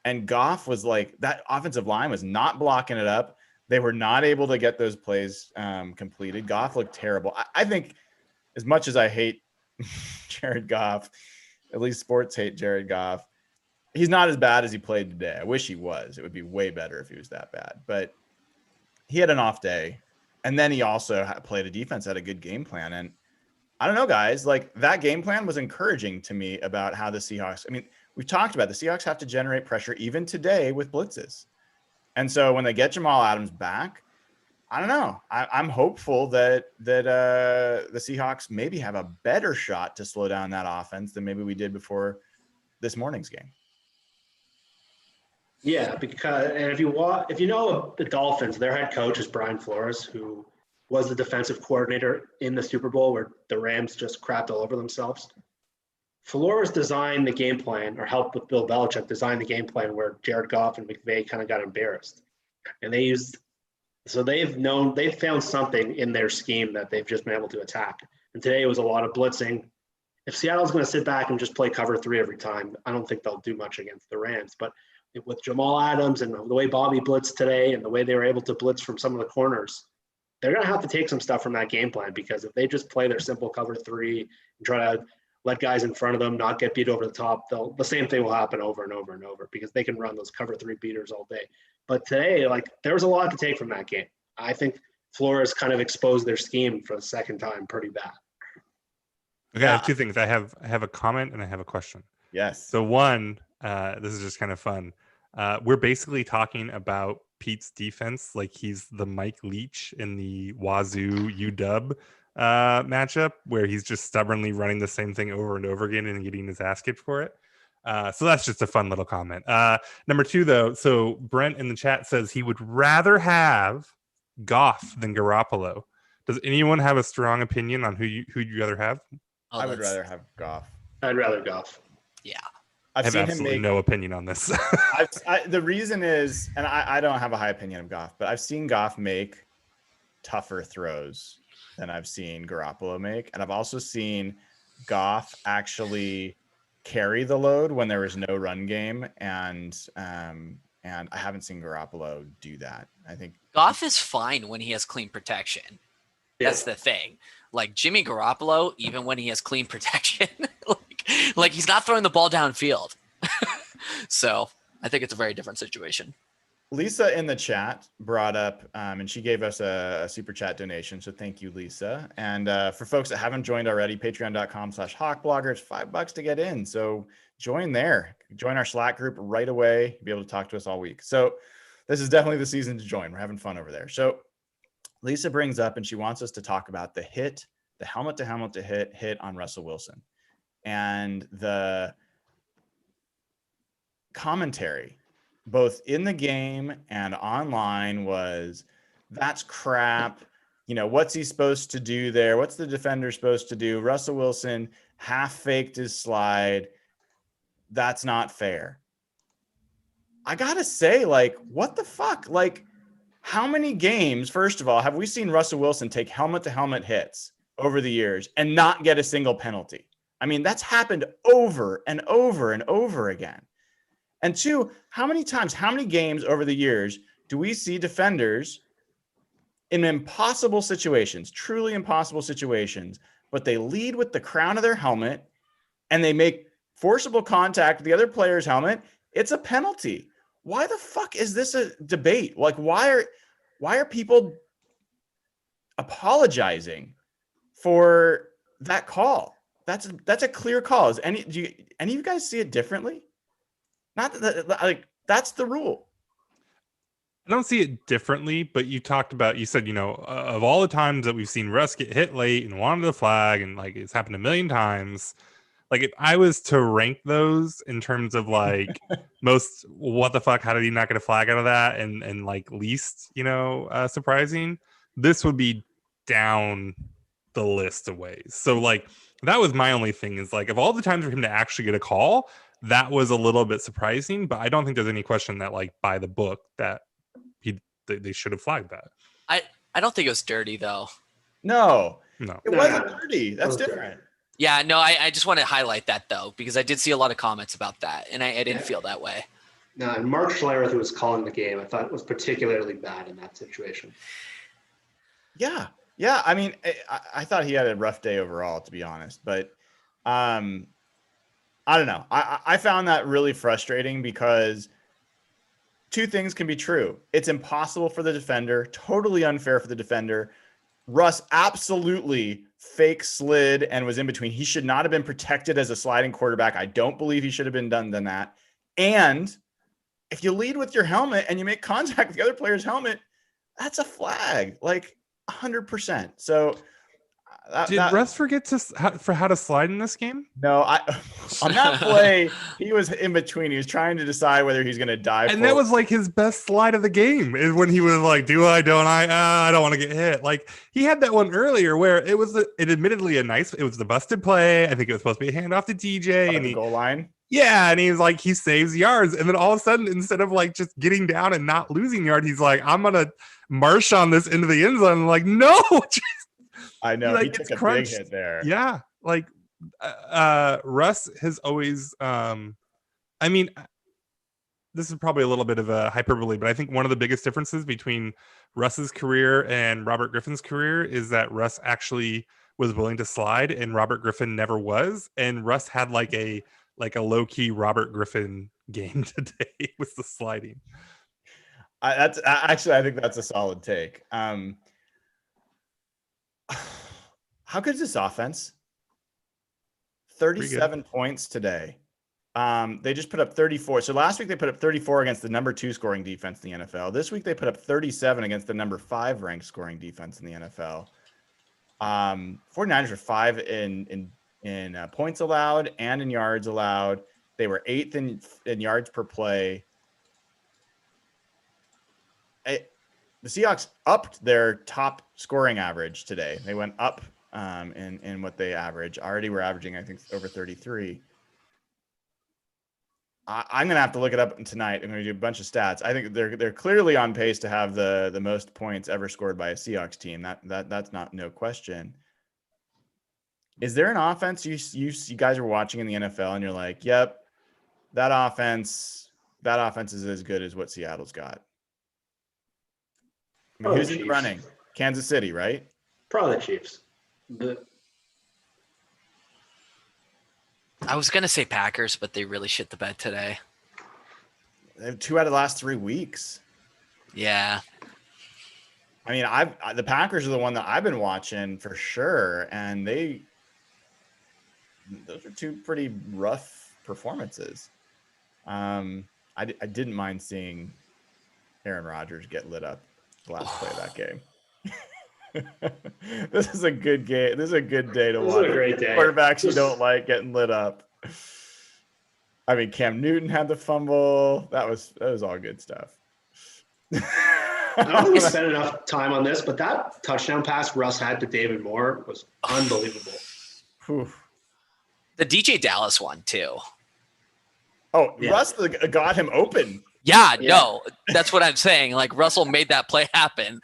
And Goff was like, that offensive line was not blocking it up. They were not able to get those plays completed. Goff looked terrible. I think as much as I hate Jared Goff, at least sports hate Jared Goff, he's not as bad as he played today. I wish he was. It would be way better if he was that bad. But he had an off day. And then he also played a defense, had a good game plan. And I don't know, guys, like that game plan was encouraging to me about how the Seahawks, I mean, we've talked about the Seahawks have to generate pressure even today with blitzes. And so when they get Jamal Adams back, I don't know. I'm hopeful that the Seahawks maybe have a better shot to slow down that offense than maybe we did before this morning's game. Yeah, because if you know the Dolphins, their head coach is Brian Flores, who was the defensive coordinator in the Super Bowl where the Rams just crapped all over themselves. Flores designed the game plan, or helped with Bill Belichick design the game plan where Jared Goff and McVay kind of got embarrassed. And they've found something in their scheme that they've just been able to attack. And today it was a lot of blitzing. If Seattle's going to sit back and just play cover three every time, I don't think they'll do much against the Rams. But with Jamal Adams and the way Bobby blitzed today and the way they were able to blitz from some of the corners, they're going to have to take some stuff from that game plan, because if they just play their simple cover three and try to let guys in front of them not get beat over the top, the same thing will happen over and over and over, because they can run those cover three beaters all day. But today, like, there was a lot to take from that game. I think Flores kind of exposed their scheme for the second time pretty bad. Okay, I have two things. I have a comment and I have a question. Yes. So one, this is just kind of fun. We're basically talking about Pete's defense like he's the Mike Leach in the Wazoo UW matchup, where he's just stubbornly running the same thing over and over again and getting his ass kicked for it. So that's just a fun little comment. Number two, though, so Brent in the chat says he would rather have Goff than Garoppolo. Does anyone have a strong opinion on who you'd rather have? Oh, I would rather have Goff. I'd rather Goff. Yeah. I've I have seen him absolutely make no opinion on this. the reason is, and I don't have a high opinion of Goff, but I've seen Goff make tougher throws than I've seen Garoppolo make. And I've also seen Goff actually carry the load when there was no run game. And I haven't seen Garoppolo do that. I think Goff is fine when he has clean protection. That's the thing. Like Jimmy Garoppolo, even when he has clean protection, like he's not throwing the ball downfield. So I think it's a very different situation. Lisa in the chat brought up, and she gave us a super chat donation. So thank you, Lisa. And for folks that haven't joined already, patreon.com/hawkblogger. It's $5 to get in. So join there. Join our Slack group right away. You'll be able to talk to us all week. So this is definitely the season to join. We're having fun over there. So Lisa brings up, and she wants us to talk about the helmet to helmet to hit on Russell Wilson. And the commentary, both in the game and online, was that's crap. You know, what's he supposed to do there? What's the defender supposed to do? Russell Wilson half faked his slide. That's not fair. I gotta say, like, what the fuck? Like, how many games, first of all, have we seen Russell Wilson take helmet-to-helmet hits over the years and not get a single penalty? I mean, that's happened over and over and over again. And two, how many games over the years do we see defenders in impossible situations, truly impossible situations, but they lead with the crown of their helmet and they make forcible contact with the other player's helmet? It's a penalty. Why the fuck is this a debate? Like, why are people apologizing for that call? That's a clear call. Do any of you guys see it differently? Not that, like, that's the rule. I don't see it differently, but you said, of all the times that we've seen Russ get hit late and wanted a flag, and like it's happened a million times. Like, if I was to rank those in terms of like most, what the fuck, how did he not get a flag out of that? And like least, surprising, this would be down the list of ways. So like, that was my only thing, is like, of all the times for him to actually get a call, that was a little bit surprising, but I don't think there's any question that like by the book that they should have flagged that. I don't think it was dirty though. No. It No, wasn't no. dirty. That's different. Yeah, no, I just want to highlight that though, because I did see a lot of comments about that, and I didn't feel that way. No, and Mark Schlereth, who was calling the game, I thought was particularly bad in that situation. Yeah. I mean, I thought he had a rough day overall, to be honest. But I don't know. I found that really frustrating because two things can be true. It's impossible for the defender, totally unfair for the defender. Russ absolutely fake slid and was in between. He should not have been protected as a sliding quarterback. I don't believe he should have been done that. And if you lead with your helmet and you make contact with the other player's helmet, that's a flag, like 100%. So did Russ forget how to slide in this game? No, on that play, he was in between. He was trying to decide whether he's going to dive. And that was like his best slide of the game, is when he was like, do I, don't I? I don't want to get hit. Like, he had that one earlier where it was admittedly it was the busted play. I think it was supposed to be a handoff to DJ. And the goal line. Yeah, and he's like, he saves yards. And then all of a sudden, instead of like just getting down and not losing yard, he's like, I'm going to march on this into the end zone. I'm like, no, I know, like, he took a big hit there. Yeah, like Russ has always I mean, this is probably a little bit of a hyperbole, but I think one of the biggest differences between Russ's career and Robert Griffin's career is that Russ actually was willing to slide and Robert Griffin never was. And Russ had like a low-key Robert Griffin game today with the sliding. I think that's a solid take. How good is this offense? 37 points today. They just put up 34. So last week they put up 34 against the number 2 scoring defense in the NFL. This week they put up 37 against the number 5 ranked scoring defense in the NFL. 49ers were 5 in points allowed and in yards allowed. They were 8th in yards per play. The Seahawks upped their top scoring average today. They went up in what they average. Already we're averaging, I think, over 33. I'm going to have to look it up tonight. I'm going to do a bunch of stats. I think they're clearly on pace to have the most points ever scored by a Seahawks team. That's not no question. Is there an offense you guys are watching in the NFL and you're like, yep, that offense is as good as what Seattle's got? I mean, who's running? Kansas City, right? Probably the Chiefs. I was gonna say Packers, but they really shit the bed today. They have 2 out of the last 3 weeks. Yeah. I mean, the Packers are the one that I've been watching for sure, and those are 2 pretty rough performances. I didn't mind seeing Aaron Rodgers get lit up the last play of that game. This is a good game. This is a good day to watch. This is a great day. Quarterbacks you don't like getting lit up. I mean, Cam Newton had the fumble. That was all good stuff. I don't think we spent enough time on this, but that touchdown pass Russ had to David Moore was unbelievable. Whew. The DJ Dallas one too. Oh, Yeah. Russ got him open. Yeah, Yeah. no, that's what I'm saying. Like Russell made that play happen.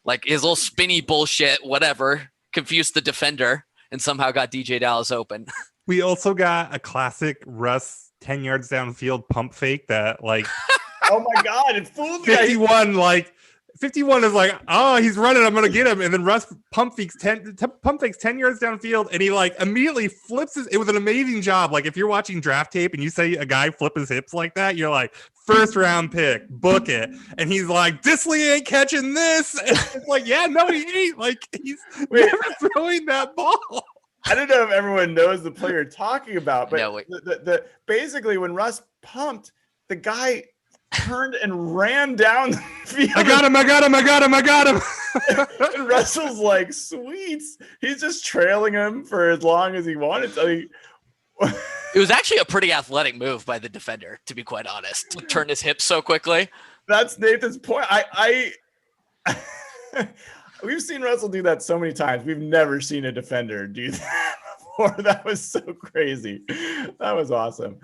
Like his little spinny bullshit, whatever, confused the defender and somehow got DJ Dallas open. We also got a classic Russ 10 yards downfield pump fake that like Oh my God, it fooled the guy. 51 is like, oh, he's running, I'm gonna get him. And then Russ pump fakes 10 yards downfield, and he like immediately flips his. It was an amazing job. Like if you're watching draft tape and you say a guy flip his hips like that, you're like, first round pick, book it. And he's like, Disley ain't catching this. And it's like, yeah, no, he ain't. Like he's never throwing that ball. I don't know if everyone knows the play you're talking about, but No, the basically when Russ pumped, the guy turned and ran down the field. I got him. And Russell's like, sweet. He's just trailing him for as long as he wanted to. It was actually a pretty athletic move by the defender, to be quite honest. To turn his hips so quickly. That's Nathan's point. We've seen Russell do that so many times. We've never seen a defender do that before. That was so crazy. That was awesome.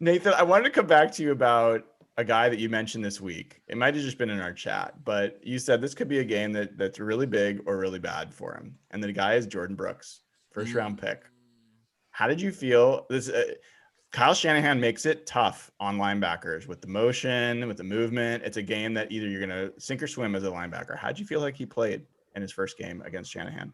Nathan, I wanted to come back to you about a guy that you mentioned this week. It might have just been in our chat, but you said this could be a game that's really big or really bad for him. And the guy is Jordan Brooks, first round pick. How did you feel? This Kyle Shanahan makes it tough on linebackers with the motion, with the movement. It's a game that either you're going to sink or swim as a linebacker. How did you feel like he played in his first game against Shanahan?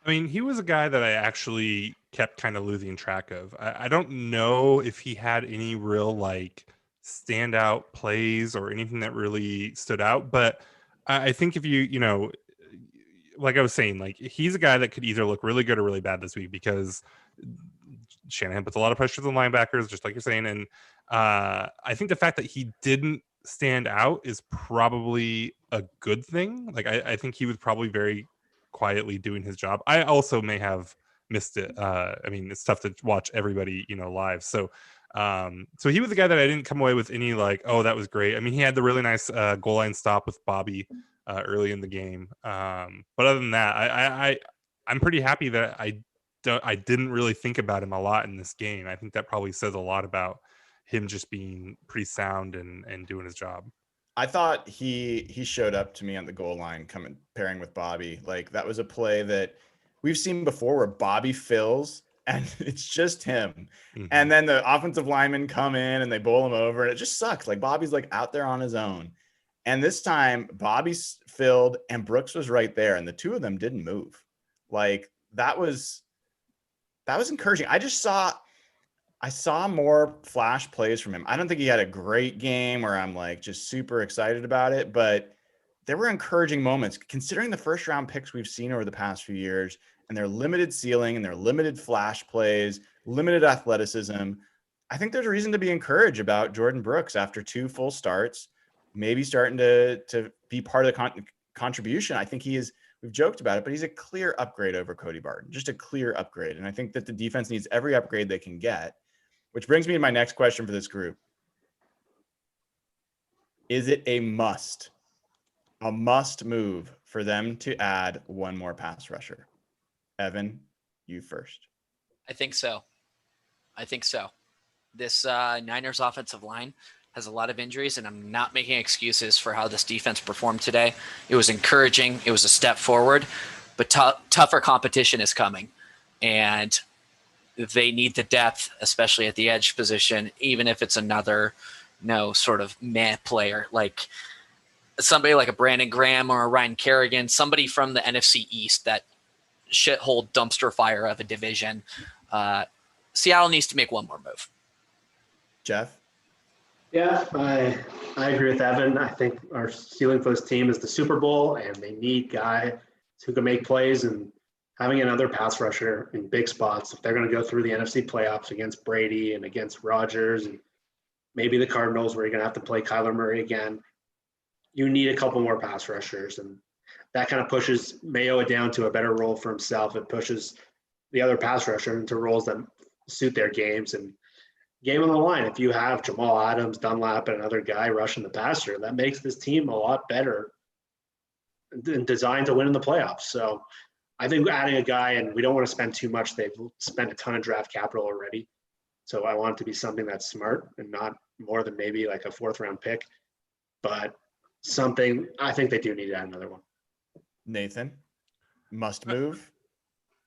I mean, he was a guy that I actually kept kind of losing track of. I don't know if he had any real like standout plays or anything that really stood out, but I think if you know, like I was saying, like he's a guy that could either look really good or really bad this week because Shanahan puts a lot of pressure on the linebackers, just like you're saying. And I think the fact that he didn't stand out is probably a good thing. Like I think he was probably very quietly doing his job. I also may have missed it. I mean, it's tough to watch everybody, live. So he was the guy that I didn't come away with any like, oh, that was great. I mean, he had the really nice goal line stop with Bobby early in the game. But other than that, I'm pretty happy that I didn't really think about him a lot in this game. I think that probably says a lot about him just being pretty sound and doing his job. I thought he showed up to me on the goal line pairing with Bobby. Like that was a play that we've seen before where Bobby fills and it's just him. Mm-hmm. And then the offensive linemen come in and they bowl him over and it just sucks. Like Bobby's like out there on his own. And this time Bobby's filled and Brooks was right there. And the two of them didn't move. Like that was encouraging. I saw more flash plays from him. I don't think he had a great game where I'm like just super excited about it, but there were encouraging moments considering the first round picks we've seen over the past few years and their limited ceiling and their limited flash plays, limited athleticism. I think there's a reason to be encouraged about Jordan Brooks after 2 full starts, maybe starting to be part of the contribution. I think we've joked about it, but he's a clear upgrade over Cody Barton, just a clear upgrade. And I think that the defense needs every upgrade they can get. Which brings me to my next question for this group. Is it a must move for them to add one more pass rusher? Evan, you first. I think so. This Niners offensive line has a lot of injuries, and I'm not making excuses for how this defense performed today. It was encouraging. It was a step forward, but tougher competition is coming. And they need the depth, especially at the edge position, even if it's another, sort of meh player, like somebody like a Brandon Graham or a Ryan Kerrigan, somebody from the NFC East, that shithole dumpster fire of a division. Seattle needs to make one more move. Jeff? Yeah, I agree with Evan. I think our ceiling for this team is the Super Bowl, and they need guys who can make plays, and having another pass rusher in big spots, if they're going to go through the NFC playoffs against Brady and against Rodgers and maybe the Cardinals where you're going to have to play Kyler Murray again, you need a couple more pass rushers. And that kind of pushes Mayo down to a better role for himself. It pushes the other pass rusher into roles that suit their games. And game on the line, if you have Jamal Adams, Dunlap, and another guy rushing the passer, that makes this team a lot better and designed to win in the playoffs. So I think adding a guy, and we don't want to spend too much. They've spent a ton of draft capital already. So I want it to be something that's smart and not more than maybe like a 4th round pick. But something, I think they do need to add another one. Nathan, must move.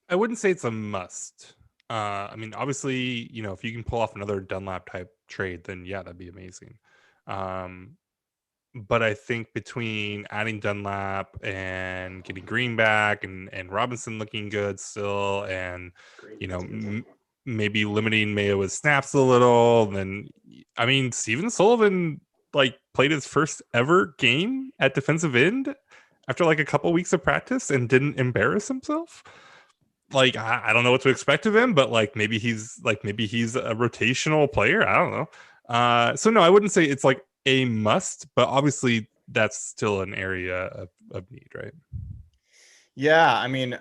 I wouldn't say it's a must. I mean, obviously, you know, if you can pull off another Dunlap type trade, then yeah, that'd be amazing. But I think between adding Dunlap and getting Green back and Robinson looking good still, and you know, maybe limiting Mayo's snaps a little, then I mean, Steven Sullivan like played his first ever game at defensive end after like a couple weeks of practice and didn't embarrass himself. Like I don't know what to expect of him, but like maybe he's a rotational player. I don't know. So no, I wouldn't say it's like a must, but obviously that's still an area of need, right? Yeah, I mean,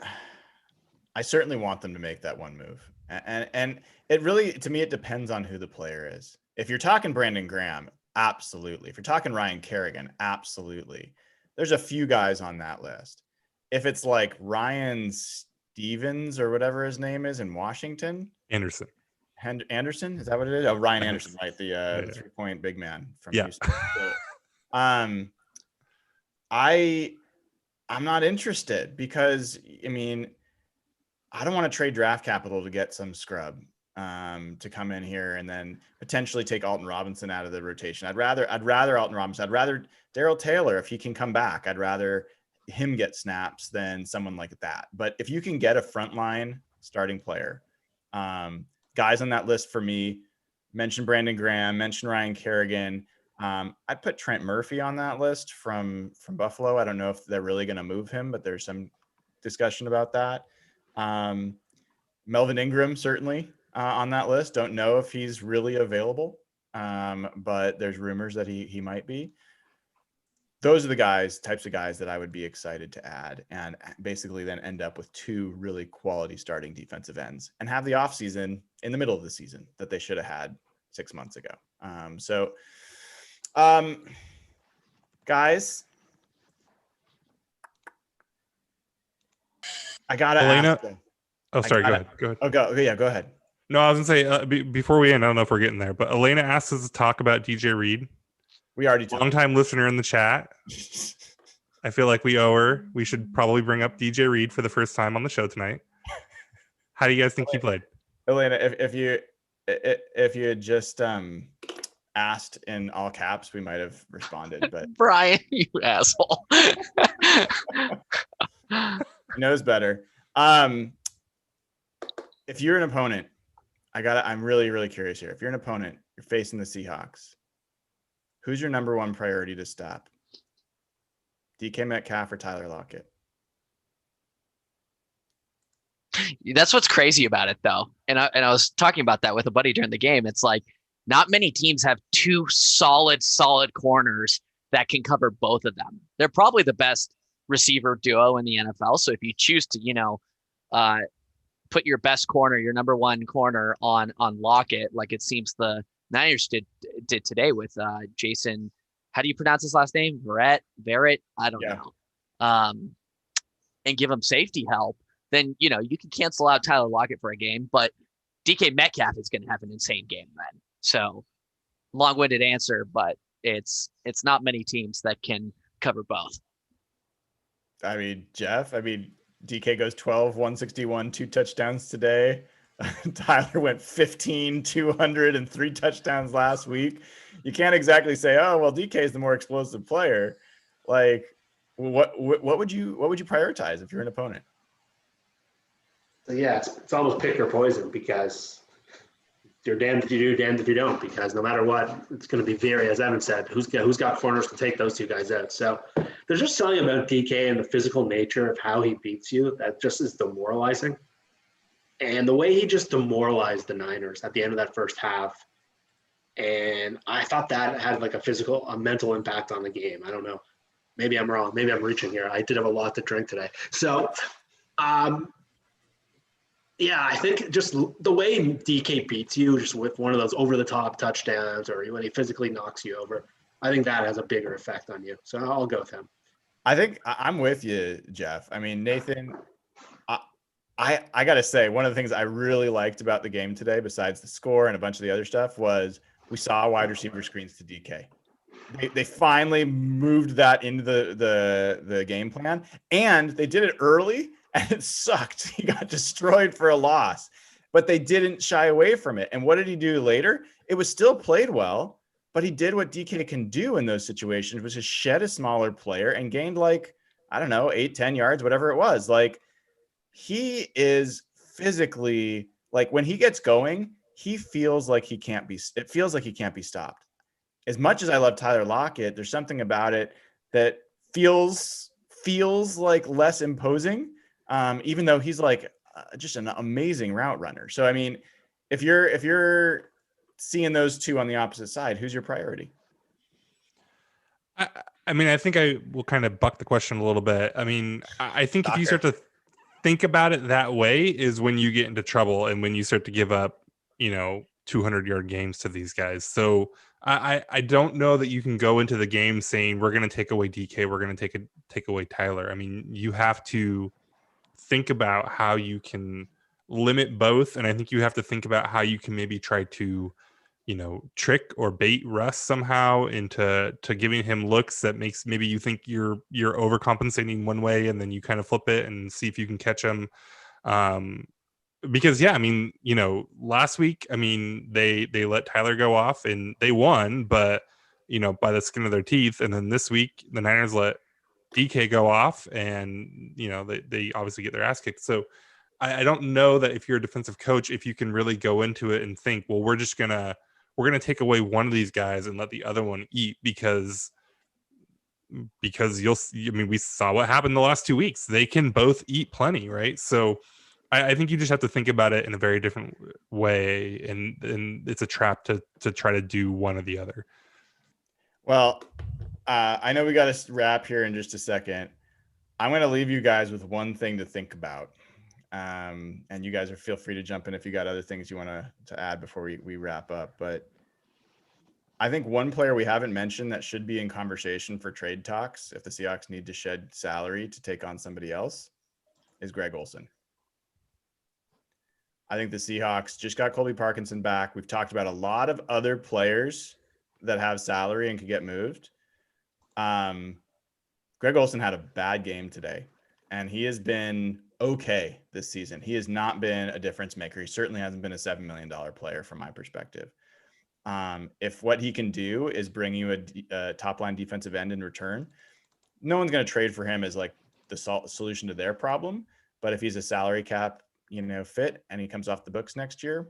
I certainly want them to make that one move. And it really, to me, it depends on who the player is. If you're talking Brandon Graham, absolutely. If you're talking Ryan Kerrigan, absolutely. There's a few guys on that list. If it's like Ryan Stevens or whatever his name is in Washington. Anderson, is that what it is? Oh, Ryan Anderson, right? The 3-point big man from Houston. So, I'm not interested because, I mean, I don't want to trade draft capital to get some scrub to come in here and then potentially take Alton Robinson out of the rotation. I'd rather Alton Robinson. I'd rather Darrell Taylor if he can come back. I'd rather him get snaps than someone like that. But if you can get a frontline starting player, guys on that list for me, mention Brandon Graham, mention Ryan Kerrigan. I'd put Trent Murphy on that list from Buffalo. I don't know if they're really going to move him, but there's some discussion about that. Melvin Ingram, certainly on that list. Don't know if he's really available, but there's rumors that he might be. Those are the types of guys that I would be excited to add and basically then end up with 2 really quality starting defensive ends and have the offseason in the middle of the season that they should have had 6 months ago. Guys, I gotta Elena. ask. Oh, sorry. Go ahead. Oh, go ahead. No, I was gonna say before we end, I don't know if we're getting there, but Elena asked us to talk about DJ Reid. We already talked. Long-time listener in the chat. I feel like we owe her. We should probably bring up DJ Reid for the first time on the show tonight. How do you guys think he played? Elena, if you had just asked in all caps, we might have responded. But Brian, you asshole. He knows better. If you're an opponent, I'm really, really curious here. If you're an opponent, you're facing the Seahawks. Who's your number one priority to stop? DK Metcalf or Tyler Lockett? That's what's crazy about it, though. And I was talking about that with a buddy during the game. It's like not many teams have 2 solid corners that can cover both of them. They're probably the best receiver duo in the NFL. So if you choose to, put your best corner, your number one corner on Lockett, like it seems the Niners did today with Jason. How do you pronounce his last name? Verrett? I don't know. And give him safety help. Then, you can cancel out Tyler Lockett for a game, but DK Metcalf is going to have an insane game then. So long-winded answer, but it's not many teams that can cover both. I mean, Jeff, DK goes 12, 161, 2 touchdowns today. Tyler went 15, 200, and 3 touchdowns last week. You can't exactly say, oh, well, DK is the more explosive player. Like, what would you prioritize if you're an opponent? So yeah, it's almost pick your poison because you're damned if you do, damned if you don't. Because no matter what, it's going to be very, as Evan said, who's got corners to take those 2 guys out. So there's just something about DK and the physical nature of how he beats you that just is demoralizing. And the way he just demoralized the Niners at the end of that first half, and I thought that had like a mental impact on the game. I don't know. Maybe I'm wrong. Maybe I'm reaching here. I did have a lot to drink today. So, yeah, I think just the way DK beats you just with one of those over-the-top touchdowns or when he physically knocks you over, I think that has a bigger effect on you. So I'll go with him. I think I'm with you, Jeff. I mean, Nathan, I got to say, one of the things I really liked about the game today, besides the score and a bunch of the other stuff, was we saw wide receiver screens to DK. They finally moved that into the game plan, and they did it early, and it sucked. He got destroyed for a loss, but they didn't shy away from it. And what did he do later? It was still played well, but he did what DK can do in those situations, which is shed a smaller player and gained, like, I don't know, 8-10 yards, whatever it was. Like, he is physically, like, when he gets going, he feels like it feels like he can't be stopped. As much as I love Tyler Lockett, there's something about it that feels like less imposing, even though he's like just an amazing route runner. So, I mean, if you're seeing those two on the opposite side, who's your priority? I mean, I think I will kind of buck the question a little bit. I mean, I think if you start to think about it that way is when you get into trouble and when you start to give up, 200-yard games to these guys. So I don't know that you can go into the game saying we're going to take away DK, we're going to take away Tyler. I mean, you have to think about how you can limit both, and I think you have to think about how you can maybe try to, trick or bait Russ somehow into giving him looks that makes maybe you think you're overcompensating one way, and then you kind of flip it and see if you can catch him. Because I mean, last week, I mean, they let Tyler go off and they won, but by the skin of their teeth. And then this week, the Niners let DK go off, and they obviously get their ass kicked. So I don't know that if you're a defensive coach, if you can really go into it and think, well, we're gonna take away one of these guys and let the other one eat, because we saw what happened the last 2 weeks. They can both eat plenty, right? So I think you just have to think about it in a very different way, and it's a trap to try to do one or the other. Well, I know we got to wrap here in just a second. I'm going to leave you guys with one thing to think about. And you guys feel free to jump in if you got other things you want to add before we wrap up. But I think one player we haven't mentioned that should be in conversation for trade talks, if the Seahawks need to shed salary to take on somebody else, is Greg Olson. I think the Seahawks just got Colby Parkinson back. We've talked about a lot of other players that have salary and could get moved. Greg Olson had a bad game today, and he has been okay this season. He has not been a difference maker. He certainly hasn't been a $7 million player from my perspective. If what he can do is bring you a top-line defensive end in return, no one's going to trade for him as like the solution to their problem. But if he's a salary cap fit and he comes off the books next year,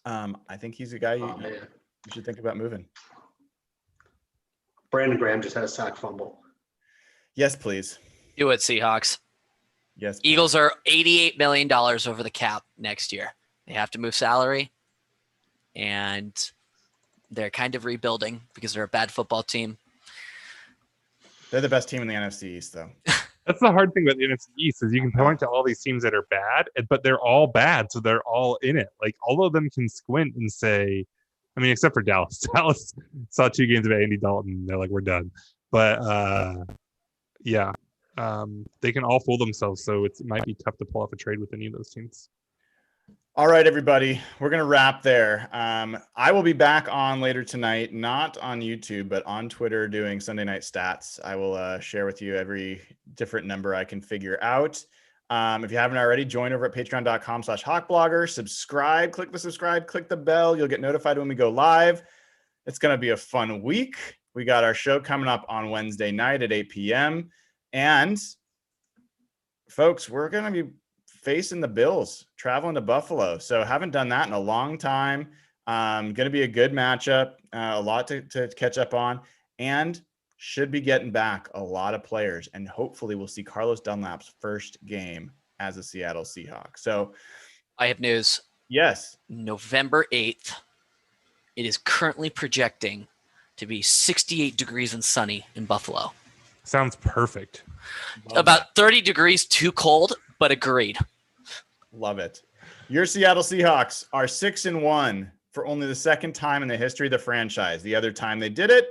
I think he's a guy you should think about moving. Brandon Graham just had a sack fumble. Yes, please. Do it, Seahawks. Yes. Please. Eagles are $88 million over the cap next year. They have to move salary, and they're kind of rebuilding because they're a bad football team. They're the best team in the NFC East, though. That's the hard thing about the NFC East is you can point to all these teams that are bad, but they're all bad, so they're all in it. Like, all of them can squint and say, I mean, except for Dallas. Dallas saw 2 games of Andy Dalton, and they're like, we're done. But they can all fool themselves, so it might be tough to pull off a trade with any of those teams. All right, everybody, we're going to wrap there. I will be back on later tonight, not on YouTube, but on Twitter doing Sunday Night Stats. I will share with you every different number I can figure out. If you haven't already, join over at patreon.com/hawkblogger, subscribe, click the subscribe, click the bell. You'll get notified when we go live. It's going to be a fun week. We got our show coming up on Wednesday night at 8 p.m. And folks, we're going to be facing the Bills, traveling to Buffalo. So haven't done that in a long time. Going to be a good matchup, a lot to catch up on, and should be getting back a lot of players. And hopefully we'll see Carlos Dunlap's first game as a Seattle Seahawk. So I have news. Yes. November 8th, it is currently projecting to be 68 degrees and sunny in Buffalo. Sounds perfect. About 30 degrees too cold, but agreed. Love it. Your Seattle Seahawks are 6-1 for only the second time in the history of the franchise. The other time they did it,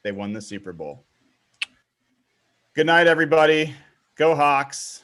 they won the Super Bowl. Good night, everybody. Go Hawks.